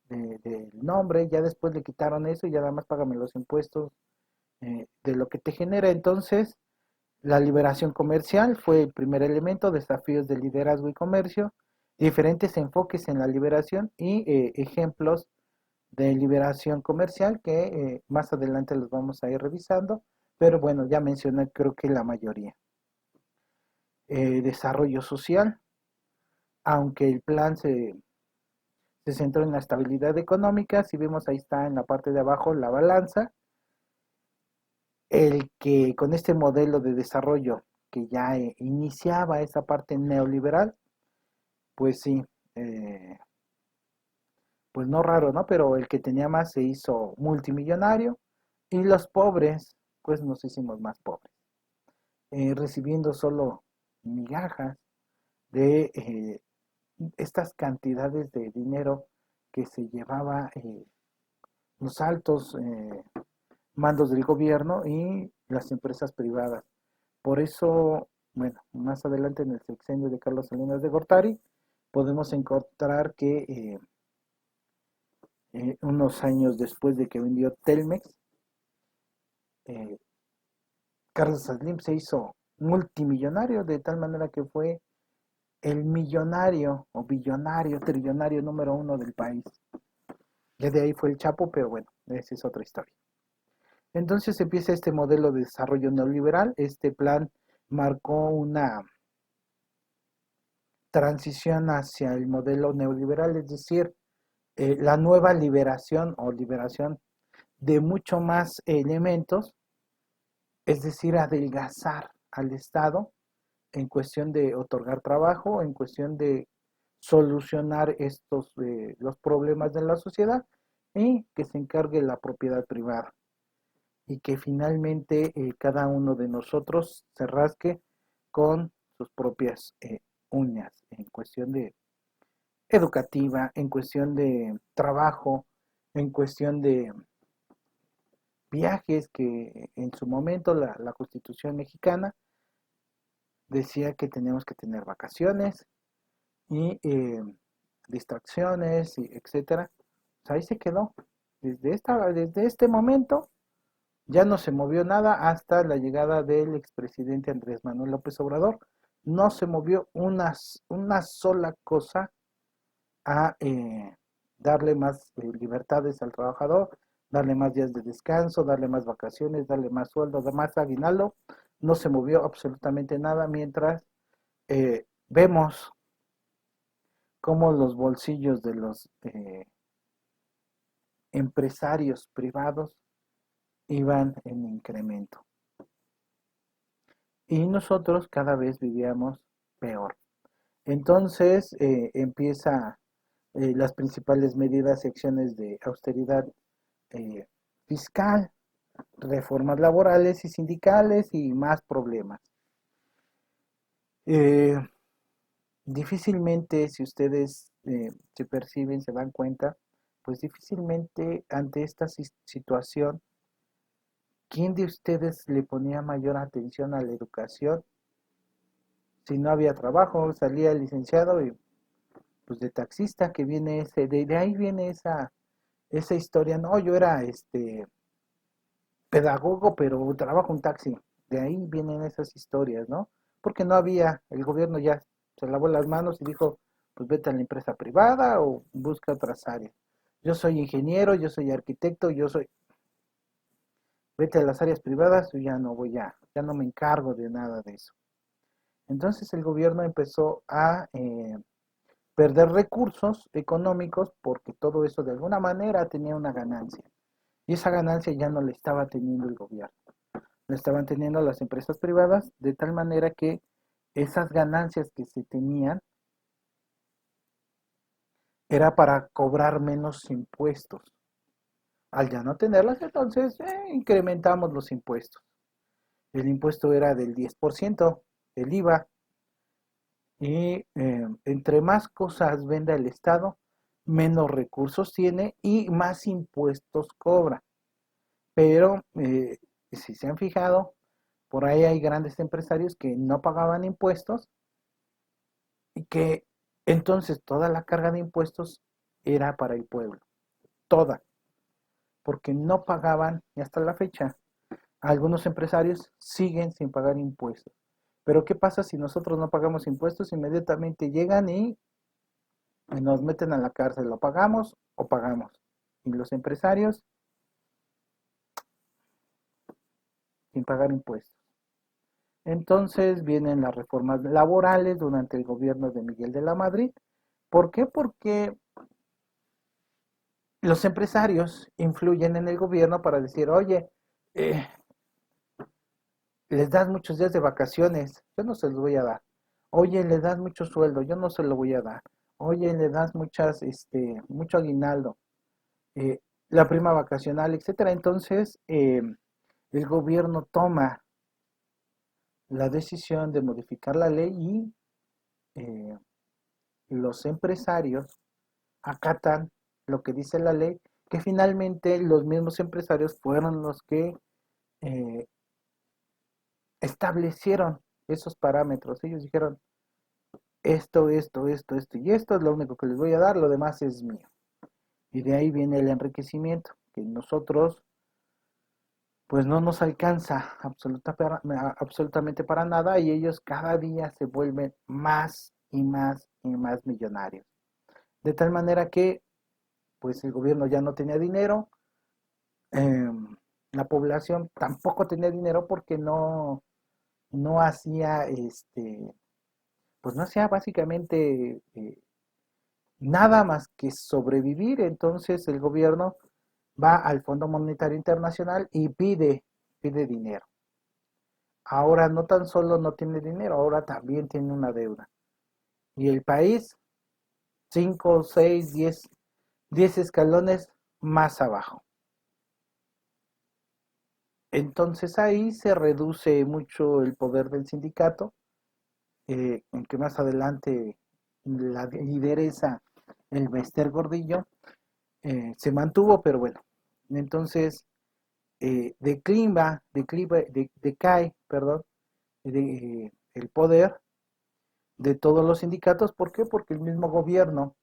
del nombre, ya después le quitaron eso y ya nada más págame los impuestos de lo que te genera. Entonces, la liberación comercial fue el primer elemento, desafíos de liderazgo y comercio, diferentes enfoques en la liberación y ejemplos de liberación comercial que más adelante los vamos a ir revisando, pero bueno, ya mencioné creo que la mayoría. Desarrollo social, aunque el plan se centró en la estabilidad económica, si vemos ahí está en la parte de abajo la balanza, el que con este modelo de desarrollo que ya iniciaba esa parte neoliberal, pues sí, eh, pues no raro, ¿no? Pero el que tenía más se hizo multimillonario y los pobres, pues nos hicimos más pobres, recibiendo solo migajas de estas cantidades de dinero que se llevaba los altos mandos del gobierno y las empresas privadas. Por eso, bueno, más adelante en el sexenio de Carlos Salinas de Gortari, podemos encontrar que unos años después de que vendió Telmex, eh, Carlos Slim se hizo multimillonario de tal manera que fue el millonario o billonario, trillonario número uno del país. Ya de ahí fue el Chapo, pero bueno, esa es otra historia. Entonces empieza este modelo de desarrollo neoliberal. Este plan marcó una transición hacia el modelo neoliberal, es decir, la nueva liberación o liberación de mucho más elementos, es decir, adelgazar al Estado en cuestión de otorgar trabajo, en cuestión de solucionar estos los problemas de la sociedad y que se encargue la propiedad privada y que finalmente cada uno de nosotros se rasque con sus propias uñas en cuestión de educativa, en cuestión de trabajo, en cuestión de viajes que en su momento la Constitución mexicana decía que teníamos que tener vacaciones y distracciones, y etcétera. Pues ahí se quedó. Desde este momento ya no se movió nada hasta la llegada del expresidente Andrés Manuel López Obrador. No se movió una sola cosa a darle más libertades al trabajador, darle más días de descanso, darle más vacaciones, darle más sueldo, darle más aguinaldo. No se movió absolutamente nada mientras vemos cómo los bolsillos de los empresarios privados iban en incremento. Y nosotros cada vez vivíamos peor. Entonces empieza las principales medidas y acciones de austeridad eh, fiscal, reformas laborales y sindicales y más problemas. Eh, Difícilmente, si ustedes se perciben, se dan cuenta, pues difícilmente ante esta situación, ¿quién de ustedes le ponía mayor atención a la educación Si no había trabajo, salía el licenciado y pues de taxista que viene de ahí viene esa historia. No, yo era pedagogo, pero trabajo en taxi. De ahí vienen esas historias, ¿no? Porque no había, el gobierno ya se lavó las manos y dijo, pues vete a la empresa privada o busca otras áreas. Yo soy ingeniero, yo soy arquitecto, vete a las áreas privadas, yo ya no me encargo de nada de eso. Entonces el gobierno empezó a perder recursos económicos porque todo eso de alguna manera tenía una ganancia. Y esa ganancia ya no la estaba teniendo el gobierno, la estaban teniendo las empresas privadas, de tal manera que esas ganancias que se tenían era para cobrar menos impuestos. Al ya no tenerlas, entonces incrementamos los impuestos. El impuesto era del 10%, el IVA, y entre más cosas venda el Estado, menos recursos tiene y más impuestos cobra. Pero si se han fijado, por ahí hay grandes empresarios que no pagaban impuestos y que entonces toda la carga de impuestos era para el pueblo, toda, porque no pagaban y hasta la fecha algunos empresarios siguen sin pagar impuestos. Pero ¿qué pasa si nosotros no pagamos impuestos? Inmediatamente llegan y nos meten a la cárcel, lo pagamos o pagamos. Y los empresarios sin pagar impuestos. Entonces vienen las reformas laborales durante el gobierno de Miguel de la Madrid. ¿Por qué? Porque los empresarios influyen en el gobierno para decir, oye, eh, les das muchos días de vacaciones, yo no se los voy a dar. Oye, le das mucho sueldo, yo no se lo voy a dar. Oye, le das mucho aguinaldo, eh, la prima vacacional, etcétera. Entonces, el gobierno toma la decisión de modificar la ley y eh, los empresarios acatan lo que dice la ley, que finalmente los mismos empresarios fueron los que eh, establecieron esos parámetros. Ellos dijeron, esto y esto es lo único que les voy a dar, lo demás es mío. Y de ahí viene el enriquecimiento, que nosotros pues no nos alcanza absolutamente para nada y ellos cada día se vuelven más y más y más millonarios. De tal manera que pues el gobierno ya no tenía dinero, eh, la población tampoco tenía dinero porque no hacía pues no hacía básicamente nada más que sobrevivir. Entonces el gobierno va al Fondo Monetario Internacional y pide dinero. Ahora no tan solo no tiene dinero, ahora también tiene una deuda. Y el país, 5, 6, 10 escalones más abajo. Entonces ahí se reduce mucho el poder del sindicato, en que más adelante la lideresa, el Bester Gordillo, se mantuvo, pero bueno, entonces decae, perdón, el poder de todos los sindicatos. ¿Por qué? Porque el mismo gobierno,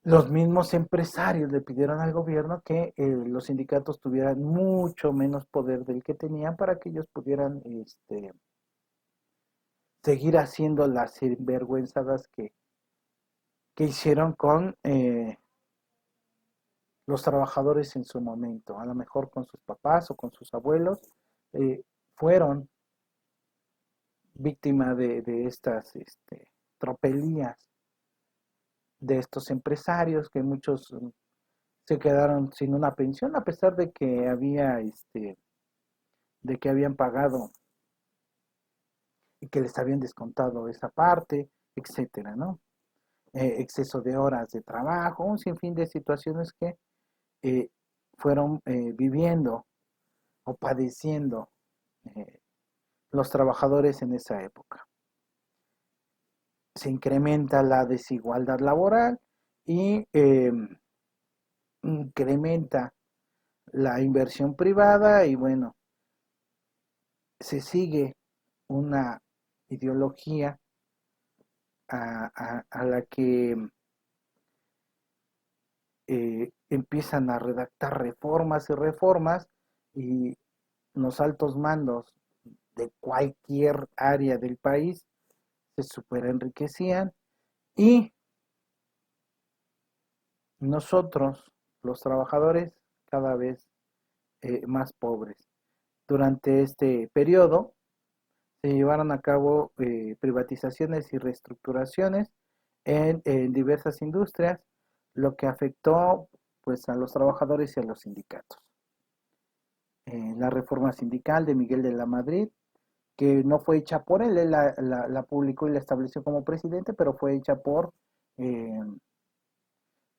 los mismos empresarios le pidieron al gobierno que los sindicatos tuvieran mucho menos poder del que tenían para que ellos pudieran seguir haciendo las sinvergüenzadas que hicieron con los trabajadores en su momento, a lo mejor con sus papás o con sus abuelos, fueron víctimas de estas tropelías de estos empresarios, que muchos se quedaron sin una pensión a pesar de que habían pagado y que les habían descontado esa parte, etcétera, ¿no? Exceso de horas de trabajo, un sinfín de situaciones que eh, fueron viviendo o padeciendo eh, los trabajadores en esa época. Se incrementa la desigualdad laboral y incrementa la inversión privada y bueno, se sigue una ideología a la que empiezan a redactar reformas y reformas, y los altos mandos de cualquier área del país se super enriquecían, y nosotros, los trabajadores, cada vez más pobres. Durante este periodo se llevaron a cabo privatizaciones y reestructuraciones en diversas industrias, lo que afectó pues a los trabajadores y a los sindicatos. La reforma sindical de Miguel de la Madrid, que no fue hecha por él, la publicó y la estableció como presidente, pero fue hecha por eh,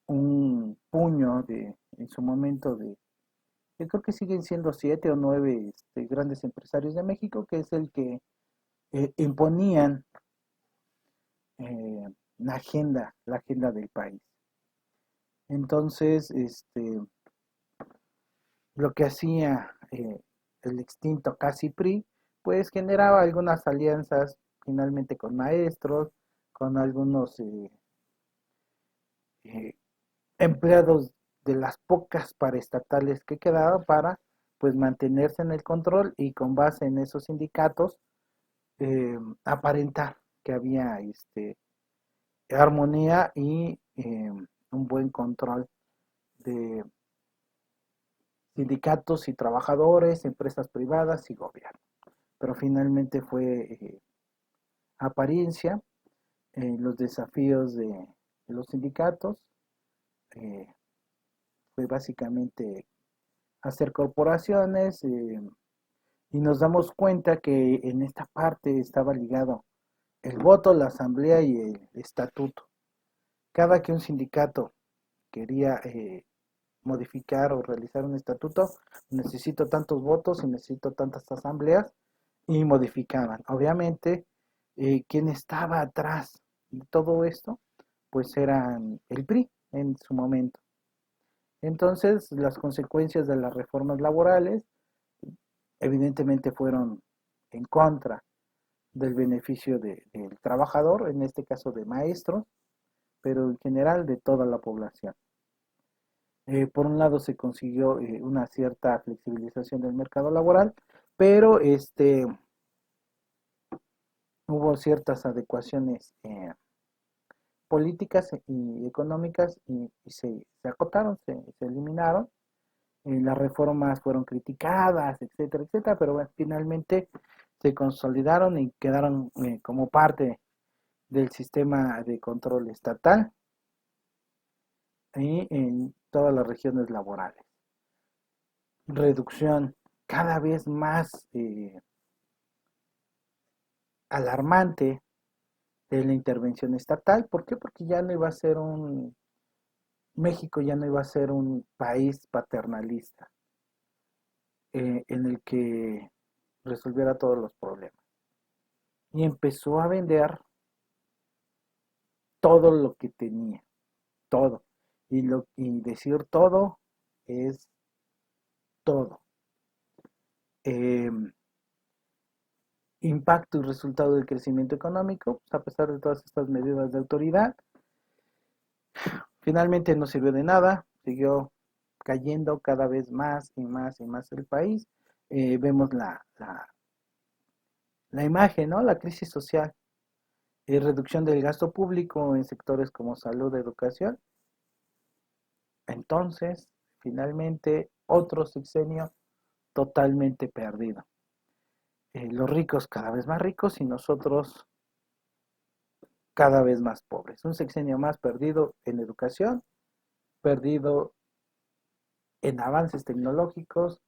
un puño en su momento yo creo que siguen siendo 7 o 9 grandes empresarios de México, que es el que imponían la agenda del país. Entonces, lo que hacía el extinto casi PRI, pues generaba algunas alianzas finalmente con maestros, con algunos eh, empleados de las pocas paraestatales que quedaban para pues mantenerse en el control, y con base en esos sindicatos aparentar que había armonía y un buen control de sindicatos y trabajadores, empresas privadas y gobierno. Pero finalmente fue apariencia, los desafíos de los sindicatos, eh, fue básicamente hacer corporaciones, y nos damos cuenta que en esta parte estaba ligado el voto, la asamblea y el estatuto. Cada que un sindicato quería modificar o realizar un estatuto, necesito tantos votos y necesito tantas asambleas, y modificaban. Obviamente, quien estaba atrás de todo esto, pues eran el PRI en su momento. Entonces, las consecuencias de las reformas laborales evidentemente fueron en contra del beneficio del trabajador, en este caso de maestros, pero en general de toda la población. Por un lado se consiguió una cierta flexibilización del mercado laboral, pero hubo ciertas adecuaciones políticas y económicas, y se acotaron, se eliminaron. Las reformas fueron criticadas, etcétera, etcétera, pero bueno, finalmente se consolidaron y quedaron como parte del sistema de control estatal y en todas las regiones laborales. Reducción cada vez más alarmante de la intervención estatal. ¿Por qué? Porque ya no iba a ser México ya no iba a ser un país paternalista en el que resolviera todos los problemas. Y empezó a vender todo lo que tenía, todo. Y decir todo es todo. Eh, Impacto y resultado del crecimiento económico, pues, a pesar de todas estas medidas de autoridad, finalmente no sirvió de nada, siguió cayendo cada vez más y más y más el país. Vemos la imagen, ¿no? La crisis social, reducción del gasto público en sectores como salud, educación. Entonces, finalmente, otro sexenio totalmente perdido. Los ricos cada vez más ricos y nosotros cada vez más pobres. Un sexenio más perdido en educación, perdido en avances tecnológicos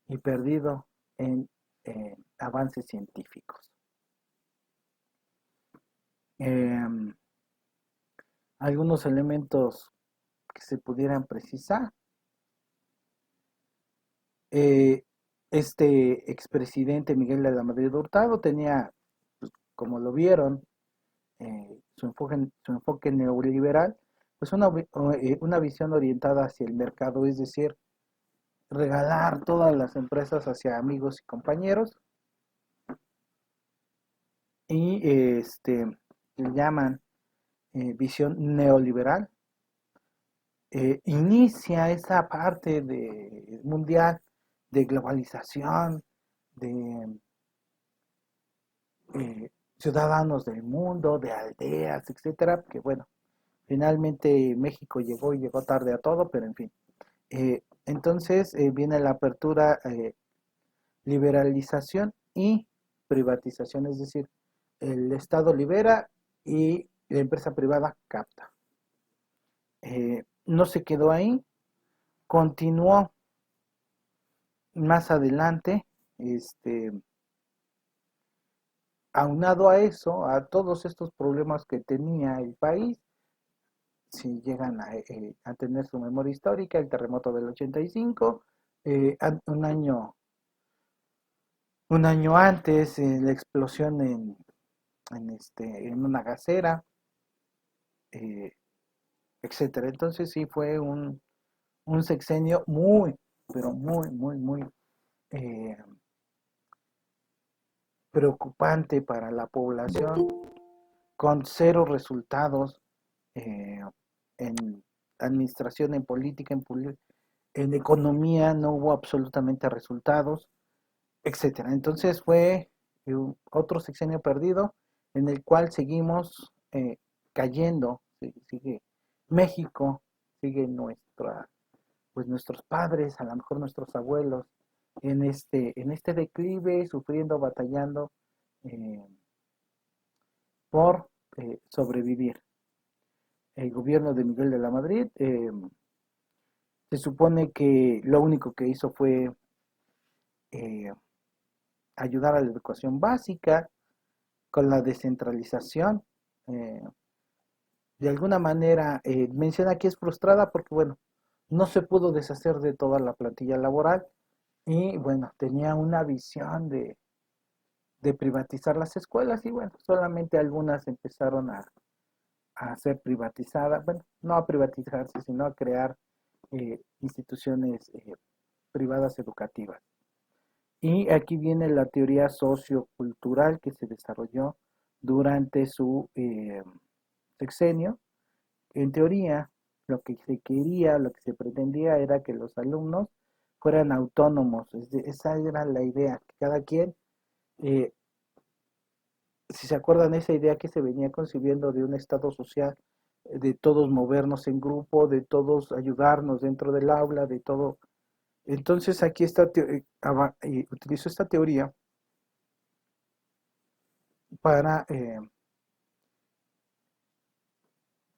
y perdido en avances científicos. Eh, Algunos elementos que se pudieran precisar. Eh, este expresidente Miguel de la Madrid Hurtado tenía, pues, como lo vieron, su enfoque neoliberal, pues una visión orientada hacia el mercado, es decir, regalar todas las empresas hacia amigos y compañeros, y le llaman visión neoliberal. Inicia esa parte de mundial de globalización, de ciudadanos del mundo, de aldeas, etcétera, que bueno, finalmente México llegó y llegó tarde a todo, pero en fin. Entonces viene la apertura, liberalización y privatización, es decir, el Estado libera y la empresa privada capta. No se quedó ahí, continuó más adelante, aunado a eso, a todos estos problemas que tenía el país, si llegan a tener su memoria histórica, el terremoto del 85, un un año antes, la explosión en una gasera, eh, etcétera. Entonces sí fue un sexenio muy, pero muy eh, preocupante para la población, con cero resultados eh, en administración, en política, en economía, no hubo absolutamente resultados, etcétera. Entonces fue otro sexenio perdido en el cual seguimos cayendo, sigue México, sigue pues nuestros padres, a lo mejor nuestros abuelos, en este declive, sufriendo, batallando eh, por sobrevivir. El gobierno de Miguel de la Madrid se supone que lo único que hizo fue eh, ayudar a la educación básica con la descentralización. Eh, de alguna manera menciona que es frustrada porque, bueno, no se pudo deshacer de toda la plantilla laboral y, bueno, tenía una visión de privatizar las escuelas y, bueno, solamente algunas empezaron a ser privatizadas, bueno, no a privatizarse, sino a crear instituciones privadas educativas. Y aquí viene la teoría sociocultural que se desarrolló durante su sexenio. En teoría, lo que se quería, lo que se pretendía era que los alumnos fueran autónomos. Esa era la idea, que cada quien, eh, si se acuerdan, esa idea que se venía concibiendo de un estado social, de todos movernos en grupo, de todos ayudarnos dentro del aula, de todo. Entonces aquí utilizo esta teoría para,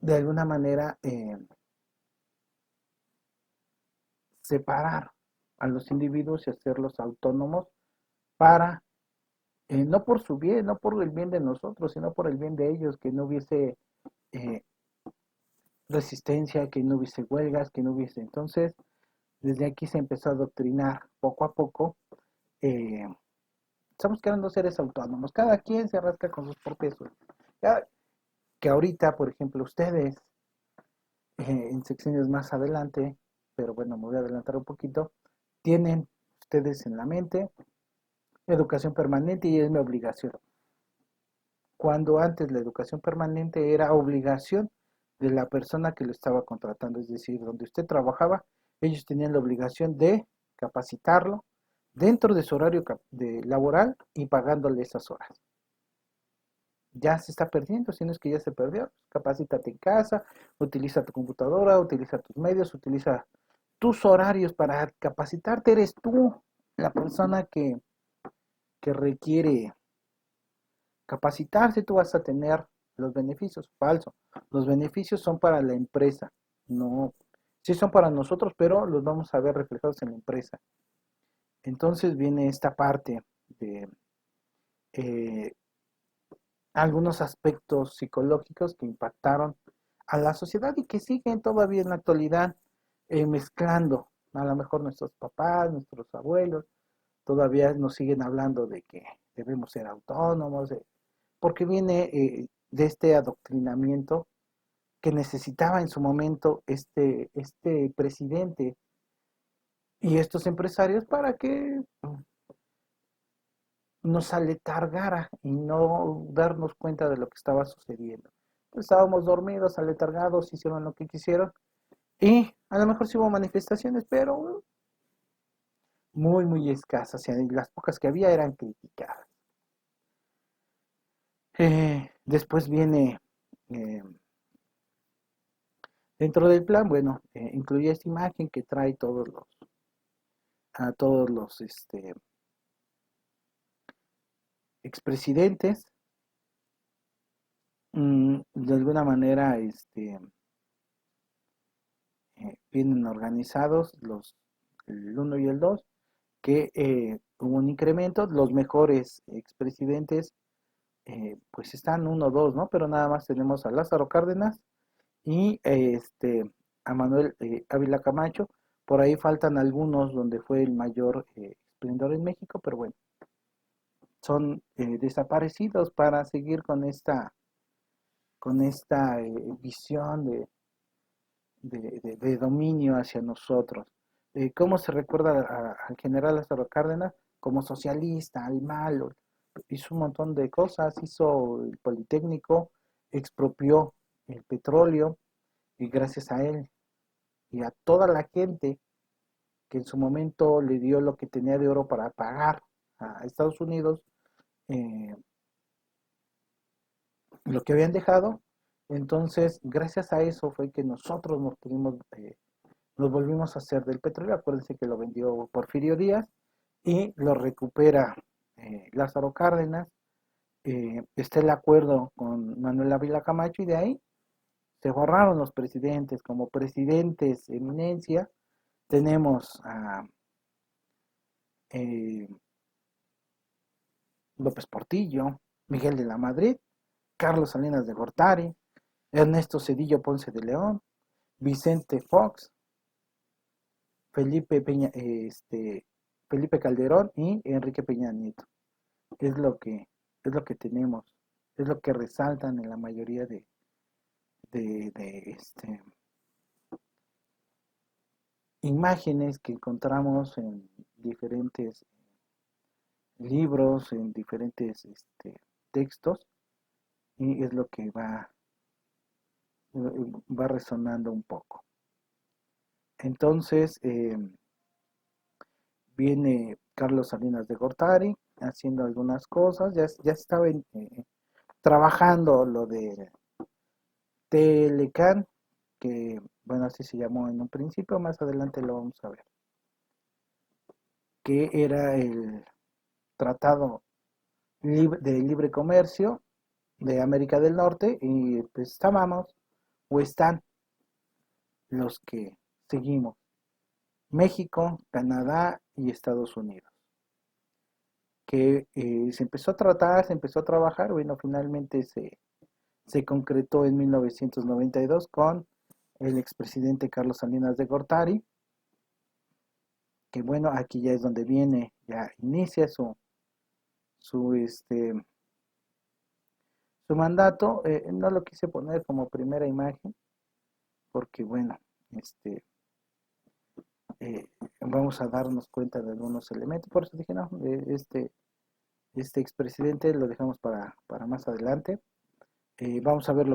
de alguna manera, separar a los individuos y hacerlos autónomos para, no por su bien, no por el bien de nosotros, sino por el bien de ellos, que no hubiese eh, resistencia, que no hubiese huelgas, que no hubiese. Entonces, desde aquí se empezó a adoctrinar poco a poco. eh, Estamos creando seres autónomos, cada quien se arrasca con sus propios. Que ahorita, por ejemplo, ustedes, en secciones más adelante, pero bueno, me voy a adelantar un poquito, tienen ustedes en la mente educación permanente y es mi obligación. Cuando antes la educación permanente era obligación de la persona que lo estaba contratando, es decir, donde usted trabajaba, ellos tenían la obligación de capacitarlo dentro de su horario laboral y pagándole esas horas. Ya se está perdiendo, si no es que ya se perdió. Capacítate en casa, utiliza tu computadora, utiliza tus medios, utiliza tus horarios para capacitarte. Eres tú la persona que requiere capacitarse, tú vas a tener los beneficios. Falso. Los beneficios son para la empresa, no, sí son para nosotros, pero los vamos a ver reflejados en la empresa. Entonces viene esta parte de eh, algunos aspectos psicológicos que impactaron a la sociedad y que siguen todavía en la actualidad mezclando. A lo mejor nuestros papás, nuestros abuelos, todavía nos siguen hablando de que debemos ser autónomos, porque viene de este adoctrinamiento que necesitaba en su momento este presidente y estos empresarios para que nos aletargara y no darnos cuenta de lo que estaba sucediendo. Pues estábamos dormidos, aletargados, hicieron lo que quisieron y a lo mejor sí hubo manifestaciones, pero muy, muy escasas y las pocas que había eran criticadas. Después viene, eh, dentro del plan, bueno, incluye esta imagen que trae a todos los expresidentes, de alguna manera vienen organizados el uno y el 2 que hubo un incremento, los mejores expresidentes pues están uno, dos, ¿no? Pero nada más tenemos a Lázaro Cárdenas y a Manuel Ávila Camacho. Por ahí faltan algunos donde fue el mayor esplendor en México, pero bueno, son desaparecidos para seguir con esta visión de dominio hacia nosotros. ¿Cómo se recuerda al general Lázaro Cárdenas? Como socialista, al malo, hizo un montón de cosas, hizo el Politécnico, expropió el petróleo y gracias a él y a toda la gente que en su momento le dio lo que tenía de oro para pagar a Estados Unidos eh, lo que habían dejado, entonces gracias a eso fue que nosotros nos volvimos a hacer del petróleo. Acuérdense que lo vendió Porfirio Díaz y lo recupera Lázaro Cárdenas. Está el acuerdo con Manuel Ávila Camacho y de ahí se borraron los presidentes. Como presidentes eminencia tenemos a eh, López Portillo, Miguel de la Madrid, Carlos Salinas de Gortari, Ernesto Cedillo Ponce de León, Vicente Fox, Felipe Peña, Felipe Calderón y Enrique Peña Nieto. Es lo que, es lo que tenemos, es lo que resaltan en la mayoría de imágenes que encontramos en diferentes libros, en diferentes textos, y es lo que va resonando un poco. Entonces, viene Carlos Salinas de Gortari haciendo algunas cosas, ya estaba trabajando lo de Telecan, que bueno, así se llamó en un principio, más adelante lo vamos a ver, que era el Tratado de Libre Comercio de América del Norte, y pues estábamos, o están los que seguimos, México, Canadá y Estados Unidos, que se empezó a tratar, se empezó a trabajar, bueno, finalmente se concretó en 1992 con el expresidente Carlos Salinas de Gortari, que bueno, aquí ya es donde viene, ya inicia su, este, su mandato. No lo quise poner como primera imagen, porque bueno, vamos a darnos cuenta de algunos elementos, por eso dije, no, este expresidente lo dejamos para más adelante. Vamos a ver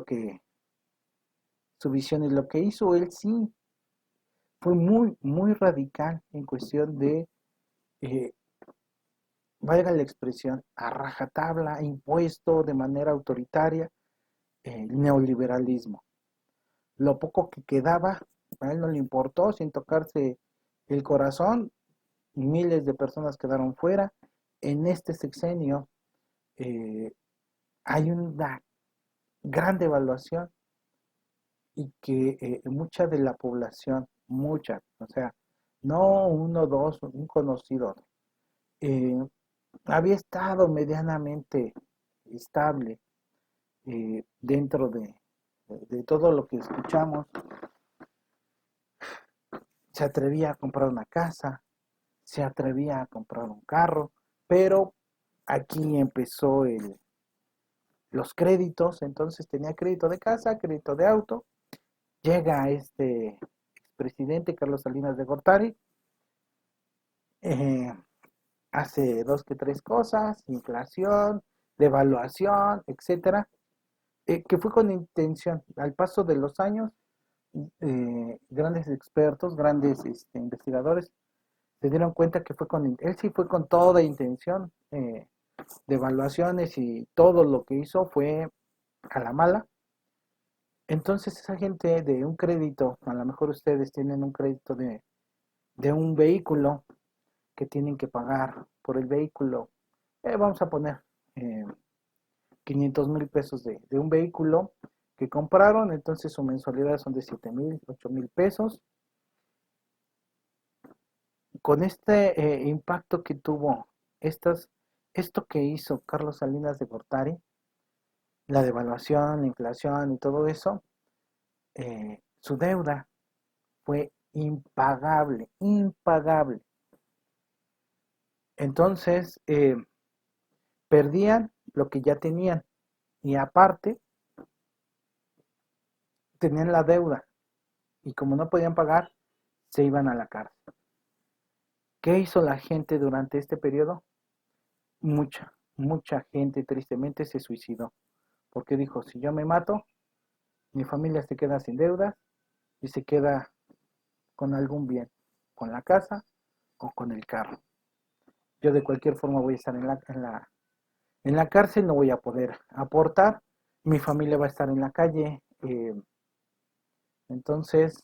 su visión y lo que hizo él. Sí, fue muy, muy radical en cuestión de, eh, valga la expresión, a rajatabla, impuesto de manera autoritaria el neoliberalismo. Lo poco que quedaba, a él no le importó, sin tocarse el corazón, miles de personas quedaron fuera. En este sexenio eh, hay una gran devaluación y que mucha de la población, mucha, o sea, no uno, dos, un conocido, eh, había estado medianamente estable dentro de todo lo que escuchamos. Se atrevía a comprar una casa, se atrevía a comprar un carro, pero aquí empezó los créditos, entonces tenía crédito de casa, crédito de auto. Llega este presidente Carlos Salinas de Gortari, eh, hace dos que tres cosas, inflación, devaluación, etcétera, que fue con intención. Al paso de los años, grandes expertos, grandes investigadores se dieron cuenta que él sí fue con toda intención, de evaluaciones, y todo lo que hizo fue a la mala. Entonces esa gente de un crédito, a lo mejor ustedes tienen un crédito de un vehículo que tienen que pagar por el vehículo, vamos a poner eh, 500,000 pesos de un vehículo que compraron, entonces su mensualidad son de 7,000, 8,000 pesos. Con este impacto que tuvo estas, esto que hizo Carlos Salinas de Gortari, la devaluación, la inflación y todo eso, su deuda fue impagable, impagable. Entonces, perdían lo que ya tenían, y aparte tenían la deuda, y como no podían pagar, se iban a la cárcel. ¿Qué hizo la gente durante este periodo? Mucha gente tristemente se suicidó, porque dijo, si yo me mato, mi familia se queda sin deudas y se queda con algún bien, con la casa o con el carro. Yo de cualquier forma voy a estar en la cárcel, no voy a poder aportar, mi familia va a estar en la calle. Entonces,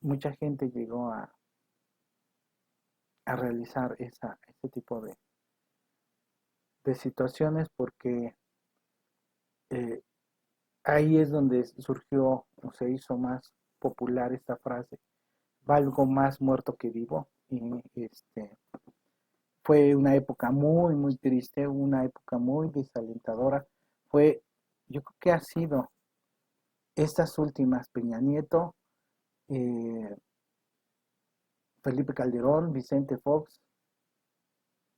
mucha gente llegó a realizar ese tipo de situaciones, porque eh, ahí es donde surgió o se hizo más popular esta frase, valgo más muerto que vivo. Y fue una época muy, muy triste, una época muy desalentadora. Fue, yo creo que ha sido estas últimas, Peña Nieto, eh, Felipe Calderón, Vicente Fox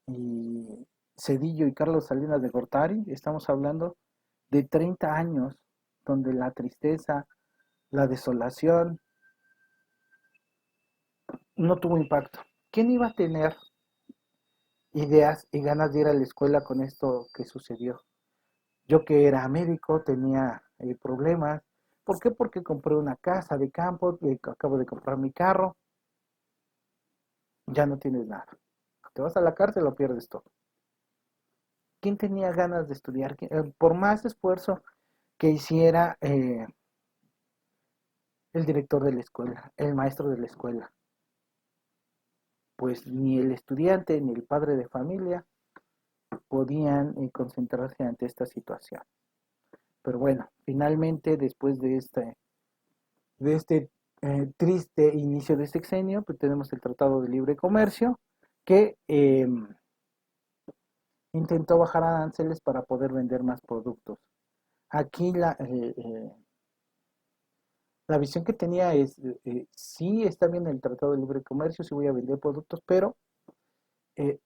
y Cedillo y Carlos Salinas de Gortari. Estamos hablando de 30 años donde la tristeza, la desolación no tuvo impacto. ¿Quién iba a tener ideas y ganas de ir a la escuela con esto que sucedió? Yo, que era médico, tenía problemas. ¿Por qué? Porque compré una casa de campo, acabo de comprar mi carro, ya no tienes nada. Te vas a la cárcel o pierdes todo. ¿Quién tenía ganas de estudiar? Por más esfuerzo que hiciera el director de la escuela, el maestro de la escuela, pues ni el estudiante ni el padre de familia podían concentrarse ante esta situación. Pero bueno, finalmente, después de este triste inicio de sexenio, pues tenemos el Tratado de Libre Comercio, que intentó bajar aranceles para poder vender más productos. Aquí la visión que tenía es, sí está bien el Tratado de Libre Comercio, sí voy a vender productos, pero eh,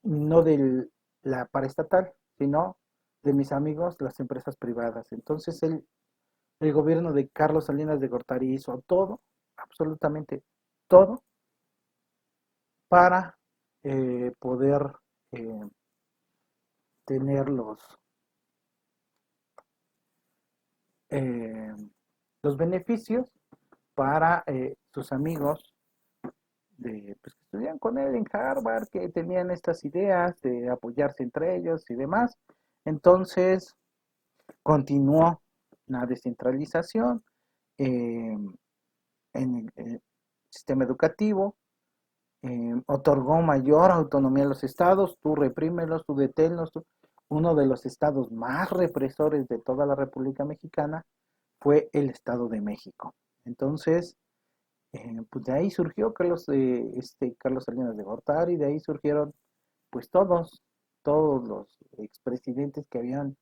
no de la paraestatal, sino de mis amigos, las empresas privadas. Entonces el gobierno de Carlos Salinas de Gortari hizo todo, absolutamente todo, para poder eh, tener eh, los beneficios para sus amigos pues, que estudian con él en Harvard, que tenían estas ideas de apoyarse entre ellos y demás. Entonces continuó la descentralización eh, en el sistema educativo, otorgó mayor autonomía a los estados, tú reprímelos, tú deténlos. Uno de los estados más represores de toda la República Mexicana fue el Estado de México. Entonces, pues de ahí surgió Carlos Salinas de Gortari, y de ahí surgieron pues todos los expresidentes que habían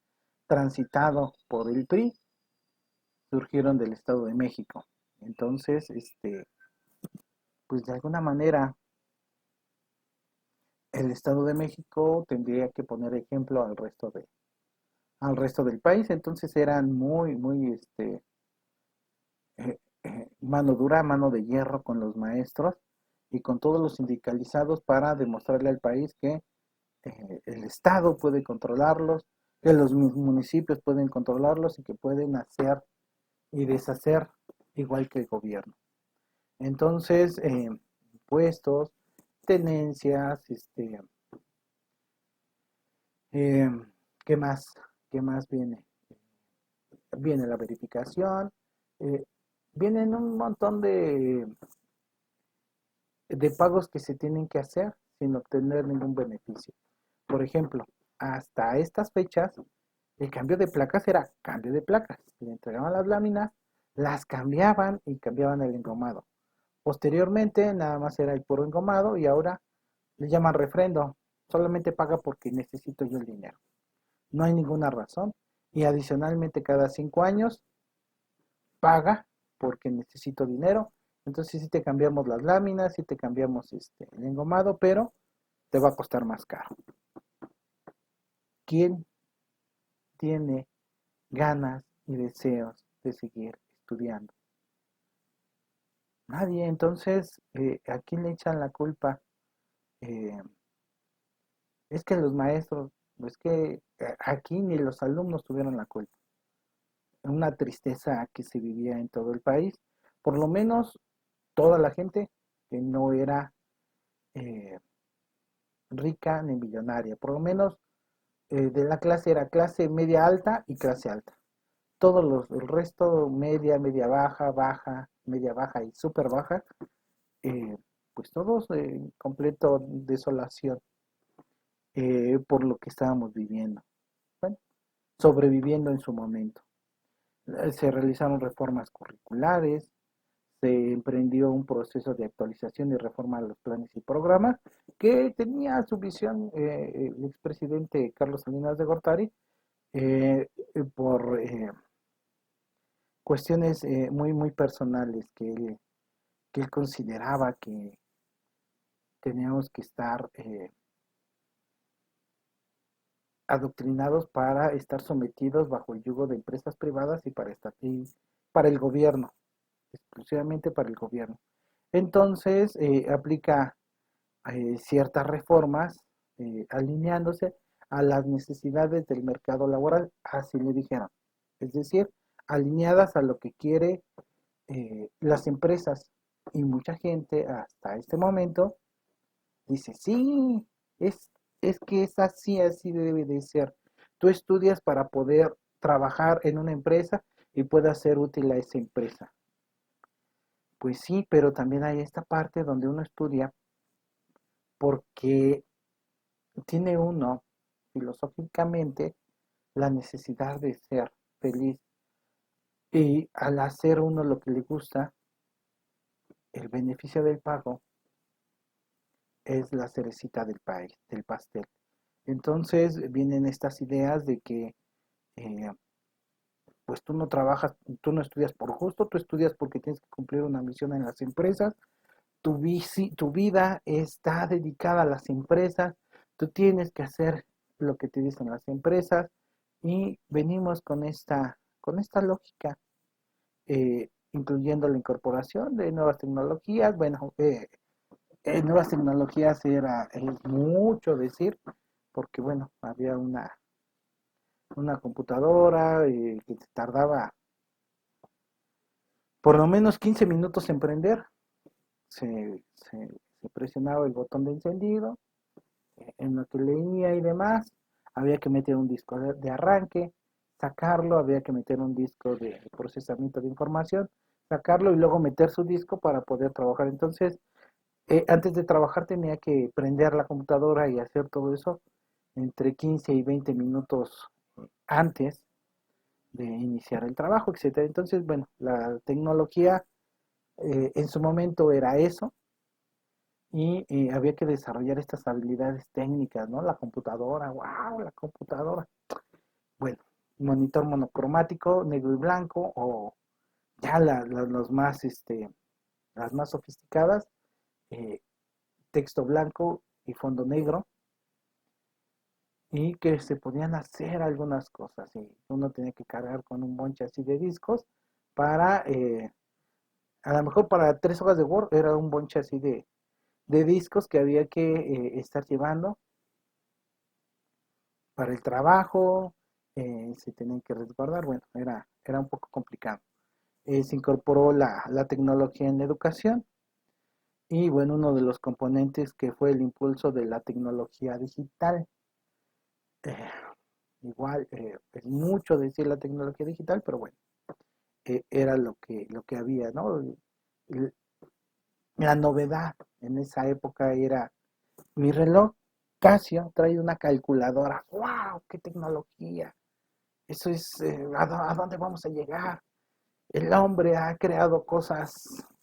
transitado por el PRI, surgieron del Estado de México. Entonces, pues de alguna manera el Estado de México tendría que poner ejemplo al resto del país. Entonces eran muy, muy, mano dura, mano de hierro con los maestros y con todos los sindicalizados para demostrarle al país que el Estado puede controlarlos, que los municipios pueden controlarlos y que pueden hacer y deshacer igual que el gobierno. Entonces, impuestos, tenencias, eh, ¿qué más? ¿Qué más viene? Viene la verificación, eh, vienen un montón de pagos que se tienen que hacer sin obtener ningún beneficio. Por ejemplo, hasta estas fechas, el cambio de placas era cambio de placas. Le entregaban las láminas, las cambiaban y cambiaban el engomado. Posteriormente, nada más era el puro engomado y ahora le llaman refrendo. Solamente paga porque necesito yo el dinero. No hay ninguna razón. Y adicionalmente, cada 5 años paga porque necesito dinero. Entonces, si te cambiamos las láminas, si te cambiamos el engomado, pero te va a costar más caro. ¿Quién tiene ganas y deseos de seguir estudiando? Nadie. Entonces, ¿a quién le echan la culpa? Eh, es que los maestros, es que aquí ni los alumnos tuvieron la culpa. Una tristeza que se vivía en todo el país. Por lo menos toda la gente que no era eh, rica ni millonaria. Por lo menos de la clase era clase media alta y clase alta. El resto media, media baja, baja, media baja y súper baja, eh, pues todos en completo desolación por lo que estábamos viviendo. Bueno, sobreviviendo en su momento. Se realizaron reformas curriculares, se emprendió un proceso de actualización y reforma de los planes y programas que tenía su visión el expresidente Carlos Salinas de Gortari por cuestiones muy, muy personales que él consideraba que teníamos que estar adoctrinados para estar sometidos bajo el yugo de empresas privadas y para el gobierno, exclusivamente para el gobierno. Entonces aplica ciertas reformas alineándose a las necesidades del mercado laboral, así le dijeron. Es decir, alineadas a lo que quiere las empresas. Y mucha gente hasta este momento dice, sí, es, es que es así, así debe de ser. Tú estudias para poder trabajar en una empresa y puedas ser útil a esa empresa. Pues sí, pero también hay esta parte donde uno estudia porque tiene uno filosóficamente la necesidad de ser feliz y al hacer uno lo que le gusta, el beneficio del pago es la cerecita del pastel. Entonces vienen estas ideas de que eh, pues tú no trabajas, tú no estudias por gusto, tú estudias porque tienes que cumplir una misión en las empresas, tu vida está dedicada a las empresas, tú tienes que hacer lo que te dicen las empresas y venimos con esta lógica, incluyendo la incorporación de nuevas tecnologías. Bueno, nuevas tecnologías es mucho decir, porque bueno, había una computadora que te tardaba por lo menos 15 minutos en prender, se presionaba el botón de encendido, en lo que leía y demás, había que meter un disco de arranque, sacarlo, había que meter un disco de procesamiento de información, sacarlo y luego meter su disco para poder trabajar. Entonces, antes de trabajar tenía que prender la computadora y hacer todo eso entre 15 y 20 minutos antes de iniciar el trabajo, etcétera. Entonces, bueno, la tecnología en su momento era eso y había que desarrollar estas habilidades técnicas, ¿no? La computadora, wow, la computadora. Bueno, monitor monocromático, negro y blanco, o ya las más sofisticadas, eh, texto blanco y fondo negro, y que se podían hacer algunas cosas. Y uno tenía que cargar con un bonche así de discos para, a lo mejor para 3 hojas de Word era un bonche así de discos que había que estar llevando para el trabajo, se tenían que resguardar, bueno, era un poco complicado. Se incorporó la tecnología en la educación y bueno, uno de los componentes que fue el impulso de la tecnología digital. Eh, igual, es mucho decir la tecnología digital, pero bueno, era lo que había, ¿no? El- la novedad en esa época era mi reloj Casio trae una calculadora. ¡Wow! ¡Qué tecnología! Eso es, ¿a dónde vamos a llegar? El hombre ha creado cosas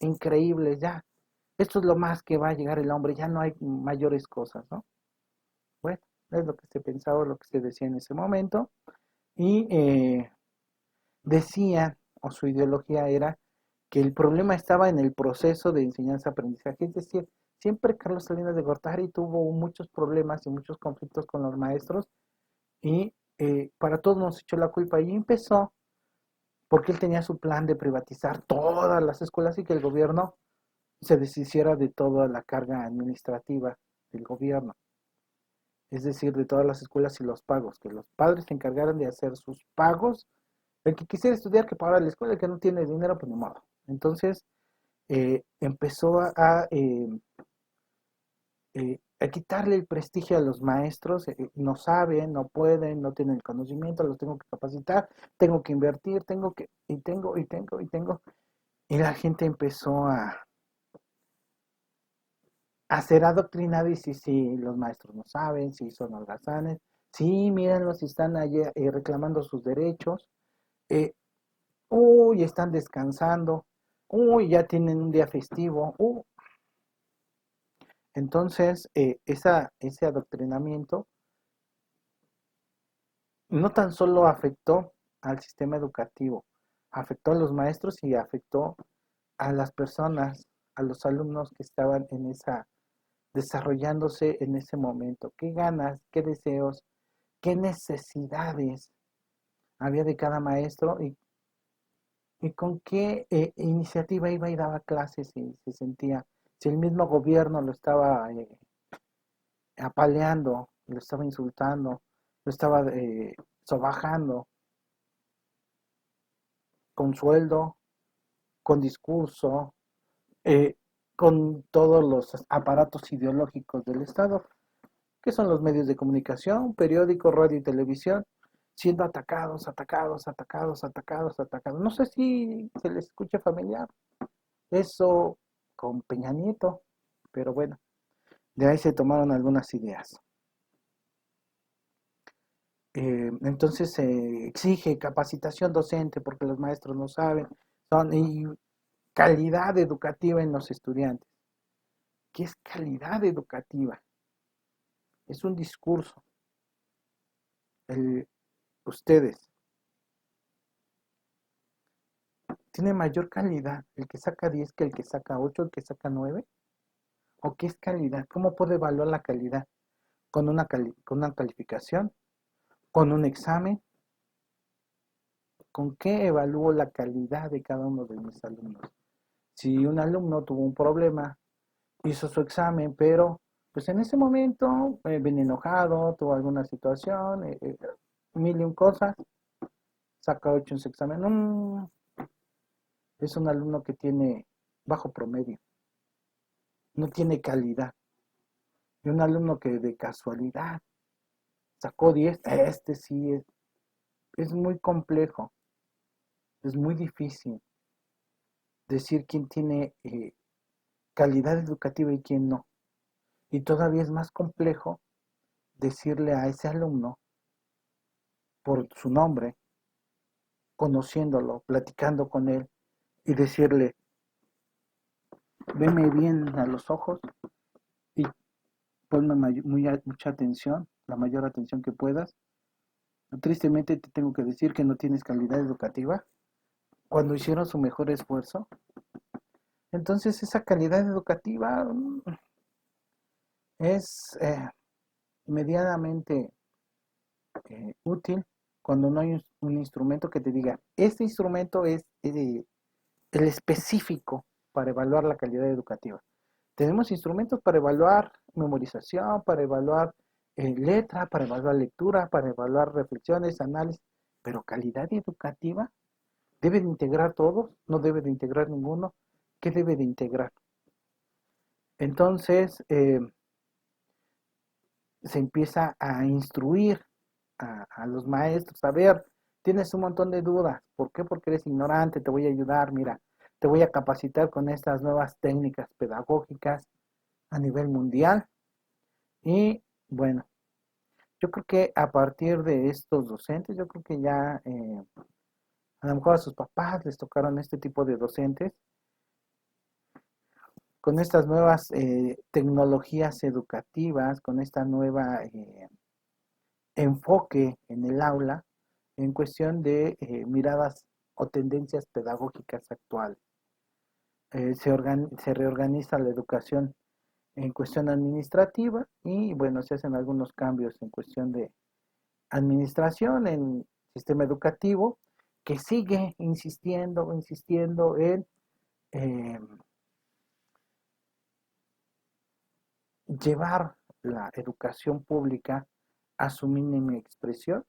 increíbles ya. Esto es lo más que va a llegar el hombre, ya no hay mayores cosas, ¿no? Bueno, es lo que se pensaba, lo que se decía en ese momento. Y decían, o su ideología era, que el problema estaba en el proceso de enseñanza-aprendizaje. Es decir, siempre Carlos Salinas de Gortari tuvo muchos problemas y muchos conflictos con los maestros y para todos nos echó la culpa. Y empezó porque él tenía su plan de privatizar todas las escuelas y que el gobierno se deshiciera de toda la carga administrativa del gobierno, es decir, de todas las escuelas y los pagos, que los padres se encargaran de hacer sus pagos, el que quisiera estudiar que pagara la escuela, el que no tiene dinero, pues ni modo. Entonces empezó a quitarle el prestigio a los maestros, no saben, no pueden, no tienen el conocimiento, los tengo que capacitar, tengo que invertir, y la gente empezó a ser adoctrinada y si los maestros no saben, si son holgazanes, sí, mírenlos, si están allí reclamando sus derechos, eh, uy, están descansando, uy, ya tienen un día festivo, entonces ese adoctrinamiento no tan solo afectó al sistema educativo, afectó a los maestros y afectó a las personas, a los alumnos que estaban desarrollándose en ese momento. ¿Qué ganas, qué deseos, qué necesidades había de cada maestro y con qué iniciativa iba y daba clases y se sentía? Si el mismo gobierno lo estaba apaleando, lo estaba insultando, lo estaba sobajando con sueldo, con discurso, eh, con todos los aparatos ideológicos del Estado, que son los medios de comunicación, periódicos, radio y televisión, siendo atacados, atacados, atacados, atacados, atacados. No sé si se les escucha familiar eso con Peña Nieto, pero bueno, de ahí se tomaron algunas ideas. Entonces se exige capacitación docente porque los maestros no saben, y calidad educativa en los estudiantes. ¿Qué es calidad educativa? Es un discurso. Ustedes, ¿tiene mayor calidad el que saca 10 que el que saca 8, el que saca 9? ¿O qué es calidad? ¿Cómo puedo evaluar la calidad? ¿Con una calificación? ¿Con un examen? ¿Con qué evalúo la calidad de cada uno de mis alumnos? Si un alumno tuvo un problema, hizo su examen, pero pues en ese momento viene enojado, tuvo alguna situación, mil y un cosas, saca 8 en su examen. Es un alumno que tiene bajo promedio, no tiene calidad. Y un alumno que de casualidad sacó 10, este sí es muy complejo, es muy difícil decir quién tiene calidad educativa y quién no. Y todavía es más complejo decirle a ese alumno por su nombre, conociéndolo, platicando con él y decirle, veme bien a los ojos y ponme mucha atención, la mayor atención que puedas. Tristemente te tengo que decir que no tienes calidad educativa cuando hicieron su mejor esfuerzo. Entonces esa calidad educativa es medianamente útil cuando no hay un instrumento que te diga, este instrumento es el específico para evaluar la calidad educativa. Tenemos instrumentos para evaluar memorización, para evaluar letra, para evaluar lectura, para evaluar reflexiones, análisis, pero calidad educativa, ¿debe de integrar todos? ¿No debe de integrar ninguno? ¿Qué debe de integrar? Entonces, se empieza a instruir a los maestros, a ver, tienes un montón de dudas, ¿por qué? Porque eres ignorante, te voy a ayudar, mira, te voy a capacitar con estas nuevas técnicas pedagógicas a nivel mundial. Y bueno, yo creo que a partir de estos docentes, yo creo que ya a lo mejor a sus papás les tocaron este tipo de docentes con estas nuevas tecnologías educativas, con esta nueva enfoque en el aula en cuestión de miradas o tendencias pedagógicas actuales. Se reorganiza la educación en cuestión administrativa y bueno, se hacen algunos cambios en cuestión de administración en el sistema educativo que sigue insistiendo en eh, llevar la educación pública a su mínima expresión.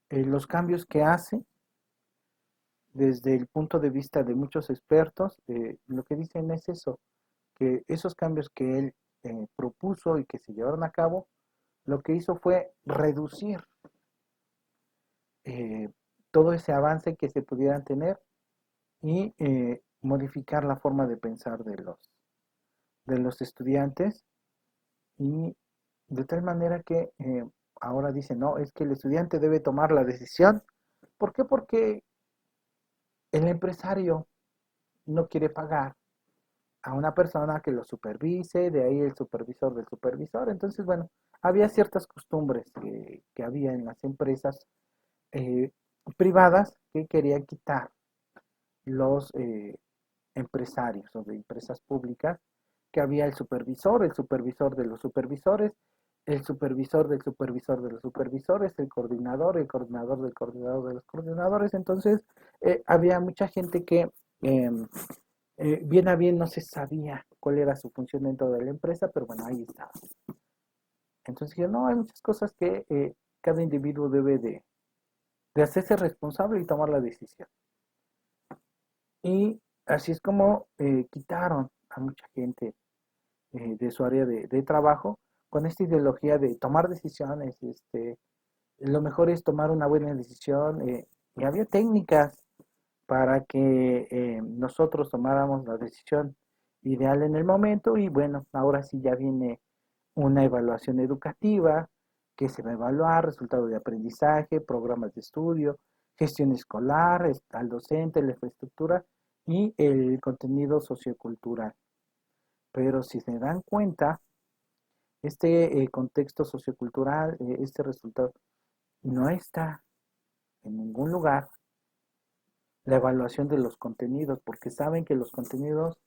Los cambios que hace desde el punto de vista de muchos expertos, lo que dicen es eso, que esos cambios que él propuso y que se llevaron a cabo, lo que hizo fue reducir eh, todo ese avance que se pudieran tener y modificar la forma de pensar de los estudiantes y de tal manera que ahora dicen, no, es que el estudiante debe tomar la decisión. ¿Por qué? Porque el empresario no quiere pagar a una persona que lo supervise, de ahí el supervisor del supervisor. Entonces, bueno, había ciertas costumbres que había en las empresas eh, privadas que querían quitar los empresarios o de empresas públicas, que había el supervisor de los supervisores, el supervisor del supervisor de los supervisores, el coordinador del coordinador de los coordinadores. Entonces, había mucha gente que bien a bien no se sabía cuál era su función dentro de la empresa, pero bueno, ahí estaba. Entonces, yo no, hay muchas cosas que cada individuo debe de hacerse responsable y tomar la decisión. Y así es como quitaron a mucha gente de su área de trabajo con esta ideología de tomar decisiones. Lo mejor es tomar una buena decisión. Y había técnicas para que nosotros tomáramos la decisión ideal en el momento y bueno, ahora sí ya viene una evaluación educativa que se va a evaluar resultados de aprendizaje, programas de estudio, gestión escolar, al docente, la infraestructura y el contenido sociocultural. Pero si se dan cuenta, este contexto sociocultural, este resultado, no está en ningún lugar la evaluación de los contenidos, porque saben que los contenidos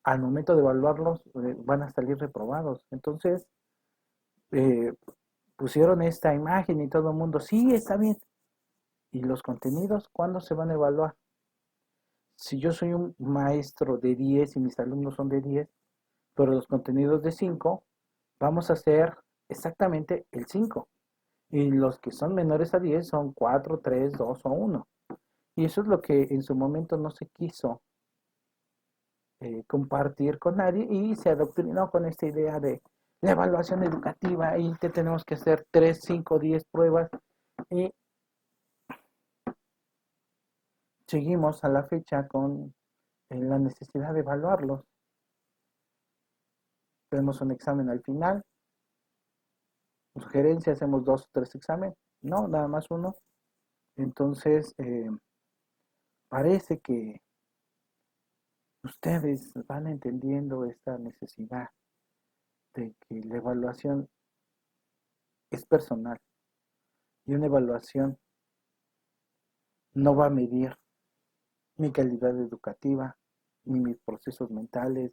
al momento de evaluarlos van a salir reprobados. Entonces, eh, pusieron esta imagen y todo el mundo, sí, está bien. ¿Y los contenidos cuándo se van a evaluar? Si yo soy un maestro de 10 y mis alumnos son de 10, pero los contenidos de 5, vamos a hacer exactamente el 5. Y los que son menores a 10 son 4, 3, 2 o 1. Y eso es lo que en su momento no se quiso compartir con nadie y se adoctrinó con esta idea de la evaluación educativa y que tenemos que hacer 3, 5, 10 pruebas y seguimos a la fecha con la necesidad de evaluarlos. Tenemos un examen al final, sugerencia, hacemos 2 o 3 exámenes, no, nada más uno. Entonces, parece que ustedes van entendiendo esta necesidad de que la evaluación es personal y una evaluación no va a medir mi calidad educativa, ni mis procesos mentales,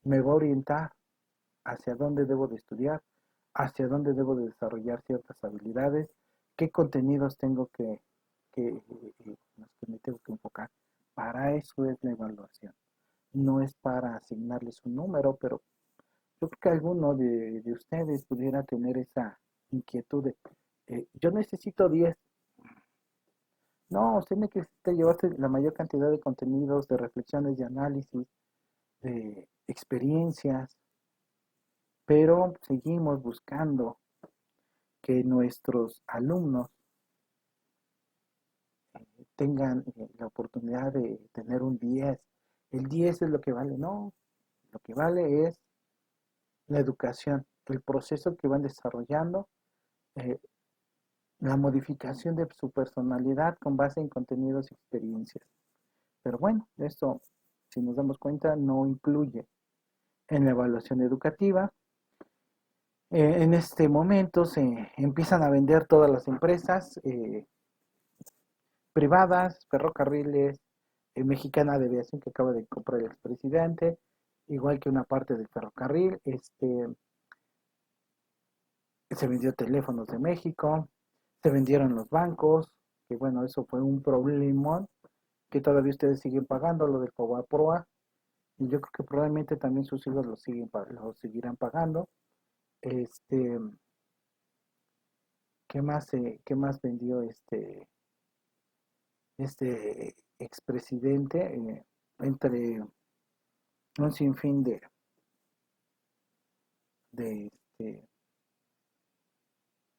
me va a orientar hacia dónde debo de estudiar, hacia dónde debo de desarrollar ciertas habilidades, qué contenidos tengo los que me tengo que enfocar. Para eso es la evaluación. No es para asignarles un número, pero yo creo que alguno de ustedes pudiera tener esa inquietud de, yo necesito 10. No, usted necesita llevarse la mayor cantidad de contenidos, de reflexiones, de análisis, de experiencias, pero seguimos buscando que nuestros alumnos tengan la oportunidad de tener un 10. El 10 es lo que vale, no, lo que vale es la educación, el proceso que van desarrollando, eh, la modificación de su personalidad con base en contenidos y experiencias. Pero bueno, esto, si nos damos cuenta, no incluye en la evaluación educativa. En este momento se empiezan a vender todas las empresas privadas, ferrocarriles, Mexicana de Aviación que acaba de comprar el expresidente, igual que una parte del ferrocarril, se vendió Teléfonos de México, se vendieron los bancos, que bueno, eso fue un problemón, que todavía ustedes siguen pagando lo del Proa, y yo creo que probablemente también sus hijos lo seguirán pagando. Este, qué más vendió este expresidente? Entre un sinfín de, este,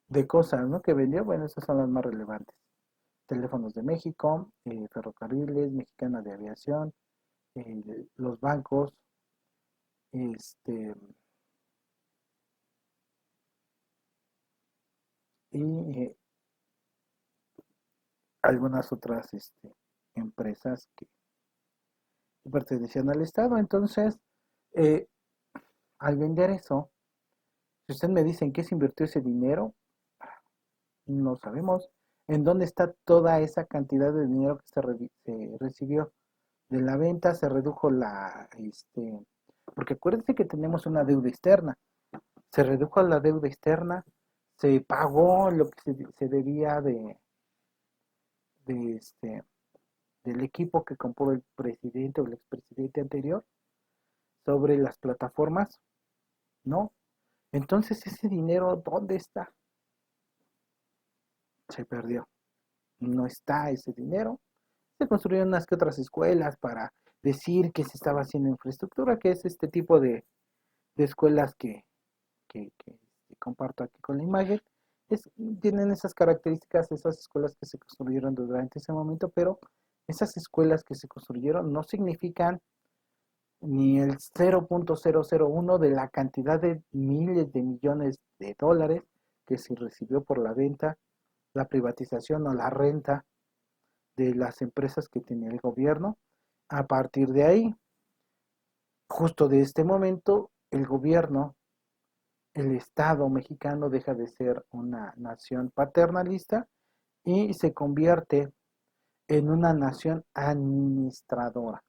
de cosas, ¿no? Que vendió, bueno, esas son las más relevantes. Teléfonos de México, ferrocarriles, Mexicana de Aviación, los bancos, este, y algunas otras empresas que pertenecían al Estado. Entonces, eh, al vender eso, si usted me dice en qué se invirtió ese dinero, no sabemos. ¿En dónde está toda esa cantidad de dinero que se recibió de la venta? Se redujo porque acuérdense que tenemos una deuda externa. Se redujo la deuda externa, se pagó lo que se debía de del equipo que compró el presidente o el expresidente anterior sobre las plataformas, ¿no? Entonces ese dinero, ¿dónde está? Se perdió. No está ese dinero. Se construyeron unas que otras escuelas para decir que se estaba haciendo infraestructura, que es este tipo de escuelas que comparto aquí con la imagen. Tienen esas características, esas escuelas que se construyeron durante ese momento, pero esas escuelas que se construyeron no significan ni el 0.001 de la cantidad de miles de millones de dólares que se recibió por la venta, la privatización o la renta de las empresas que tenía el gobierno. A partir de ahí, justo de este momento, el gobierno, el Estado mexicano deja de ser una nación paternalista y se convierte en una nación administradora.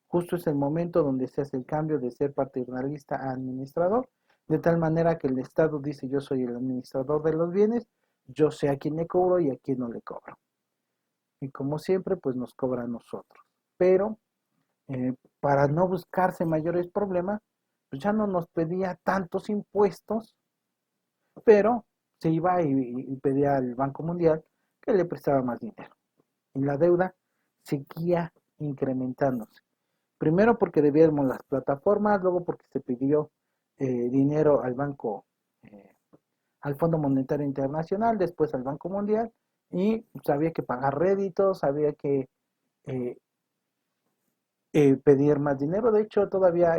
Justo es el momento donde se hace el cambio de ser paternalista a administrador, de tal manera que el Estado dice yo soy el administrador de los bienes, yo sé a quién le cobro y a quién no le cobro. Y como siempre, pues nos cobra a nosotros. Pero para no buscarse mayores problemas, pues ya no nos pedía tantos impuestos, pero se iba y pedía al Banco Mundial que le prestaba más dinero. Y la deuda seguía incrementándose. Primero porque debíamos las plataformas, luego porque se pidió dinero al banco, al Fondo Monetario Internacional, después al Banco Mundial, y pues, había que pagar réditos, había que eh, pedir más dinero. De hecho, todavía,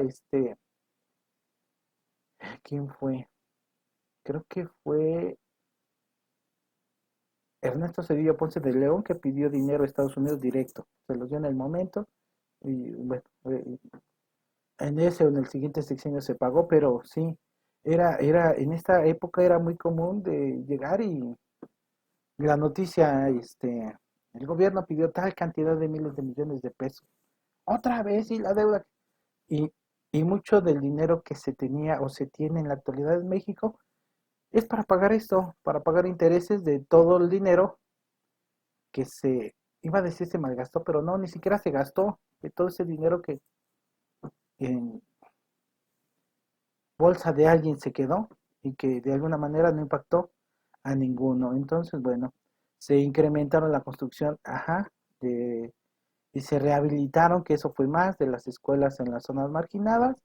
¿quién fue? Creo que fue Ernesto Cedillo Ponce de León que pidió dinero a Estados Unidos directo. Se los dio en el momento y bueno, en ese o en el siguiente sexenio se pagó, pero sí, en esta época era muy común de llegar y la noticia, el gobierno pidió tal cantidad de miles de millones de pesos. Otra vez y la deuda. Y, y mucho del dinero que se tenía o se tiene en la actualidad en México es para pagar esto, para pagar intereses de todo el dinero que iba a decir se malgastó, pero no, ni siquiera se gastó, de todo ese dinero que en, bolsa de alguien se quedó y que de alguna manera no impactó a ninguno. Entonces, bueno, se incrementaron la construcción, de, y se rehabilitaron, que eso fue más de las escuelas en las zonas marginadas,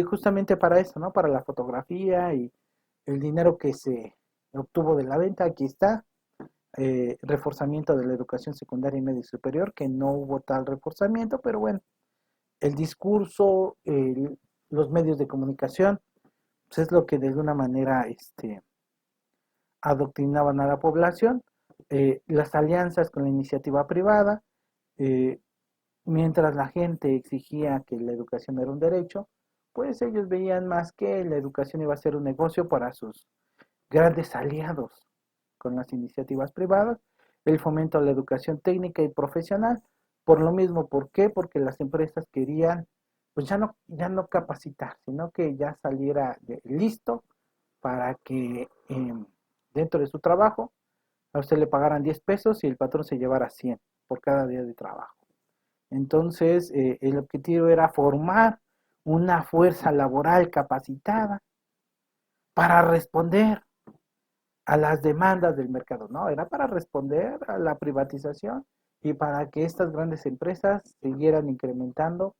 justamente para eso, ¿no? Para la fotografía y el dinero que se obtuvo de la venta, aquí está, reforzamiento de la educación secundaria y media superior, que no hubo tal reforzamiento, pero bueno, el discurso, los medios de comunicación, pues es lo que de alguna manera adoctrinaban a la población, las alianzas con la iniciativa privada, eh, mientras la gente exigía que la educación era un derecho, pues ellos veían más que la educación iba a ser un negocio para sus grandes aliados con las iniciativas privadas, el fomento a la educación técnica y profesional, por lo mismo, ¿por qué? Porque las empresas querían, pues ya no capacitar, sino que ya saliera listo para que dentro de su trabajo a usted le pagaran 10 pesos y el patrón se llevara 100 por cada día de trabajo. Entonces, el objetivo era formar una fuerza laboral capacitada para responder a las demandas del mercado, ¿no? Era para responder a la privatización y para que estas grandes empresas siguieran incrementando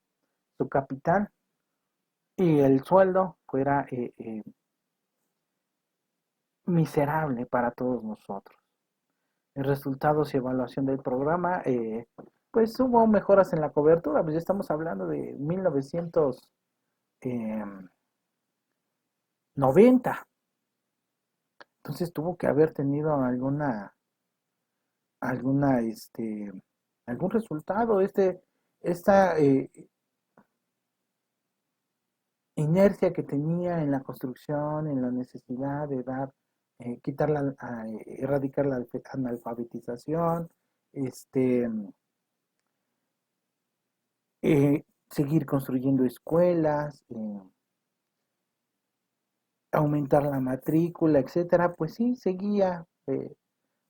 su capital y el sueldo fuera miserable para todos nosotros. El resultados y evaluación del programa, pues hubo mejoras en la cobertura, pues ya estamos hablando de 1990, entonces tuvo que haber tenido alguna, algún resultado, esta inercia que tenía en la construcción, en la necesidad de quitar erradicar la analfabetización, este, seguir construyendo escuelas, aumentar la matrícula, etcétera, pues sí, seguía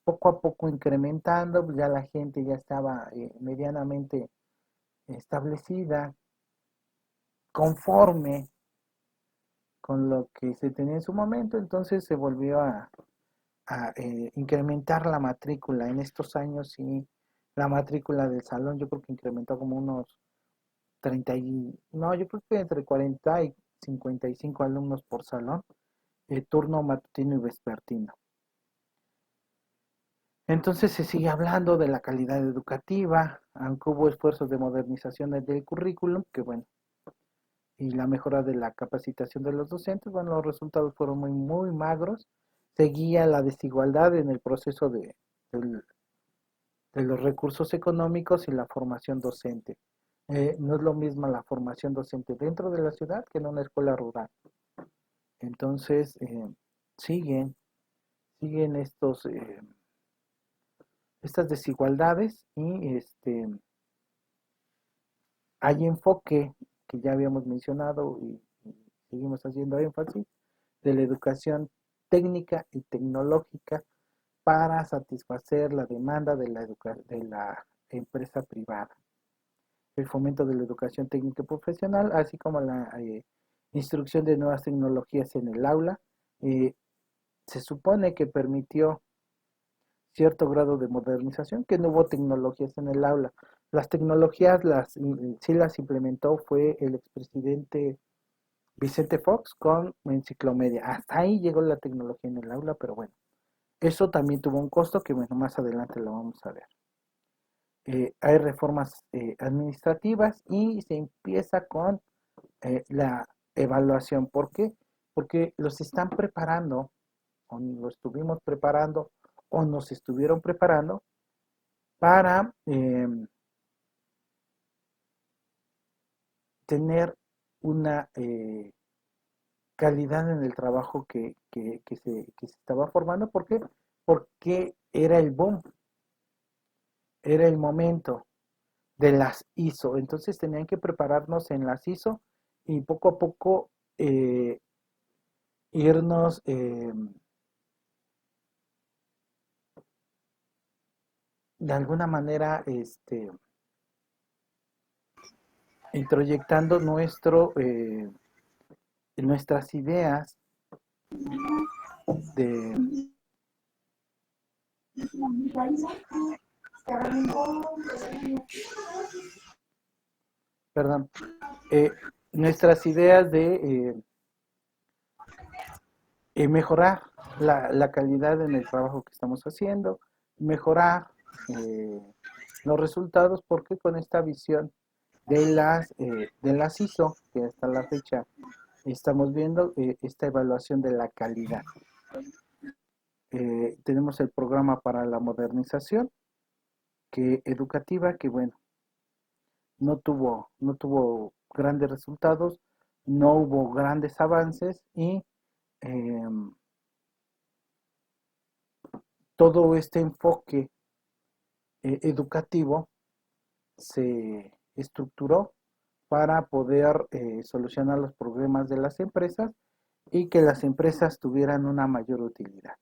poco a poco incrementando, pues ya la gente ya estaba medianamente establecida, conforme con lo que se tenía en su momento, entonces se volvió a incrementar la matrícula. En estos años sí, la matrícula del salón yo creo que incrementó como unos yo creo que entre 40 y 55 alumnos por salón, turno matutino y vespertino. Entonces se sigue hablando de la calidad educativa, aunque hubo esfuerzos de modernización del currículum, que bueno, y la mejora de la capacitación de los docentes, bueno, los resultados fueron muy, muy magros. Seguía la desigualdad en el proceso de los recursos económicos y la formación docente. No es lo mismo la formación docente dentro de la ciudad que en una escuela rural. Entonces, siguen, siguen estas desigualdades y hay enfoque que ya habíamos mencionado y seguimos haciendo énfasis de la educación técnica y tecnológica para satisfacer la demanda de la empresa privada. El fomento de la educación técnica y profesional, así como la instrucción de nuevas tecnologías en el aula, eh, se supone que permitió cierto grado de modernización, que no hubo tecnologías en el aula. Las tecnologías sí las implementó fue el expresidente Vicente Fox con Enciclomedia. Hasta ahí llegó la tecnología en el aula, pero bueno, eso también tuvo un costo que bueno, más adelante lo vamos a ver. Hay reformas administrativas y se empieza con la evaluación. ¿Por qué? Porque los están preparando, o lo estuvimos preparando, o nos estuvieron preparando para tener una calidad en el trabajo que se estaba formando. ¿Por qué? Porque era el boom, era el momento de las ISO. Entonces tenían que prepararnos en las ISO y poco a poco irnos de alguna manera introyectando nuestras ideas de, perdón, eh, nuestras ideas de mejorar la calidad en el trabajo que estamos haciendo, mejorar eh, los resultados, porque con esta visión de las ISO, que hasta la fecha estamos viendo esta evaluación de la calidad. Tenemos el programa para la modernización educativa, que bueno, no tuvo grandes resultados, no hubo grandes avances y eh, todo este enfoque educativo se estructuró para poder solucionar los problemas de las empresas y que las empresas tuvieran una mayor utilidad.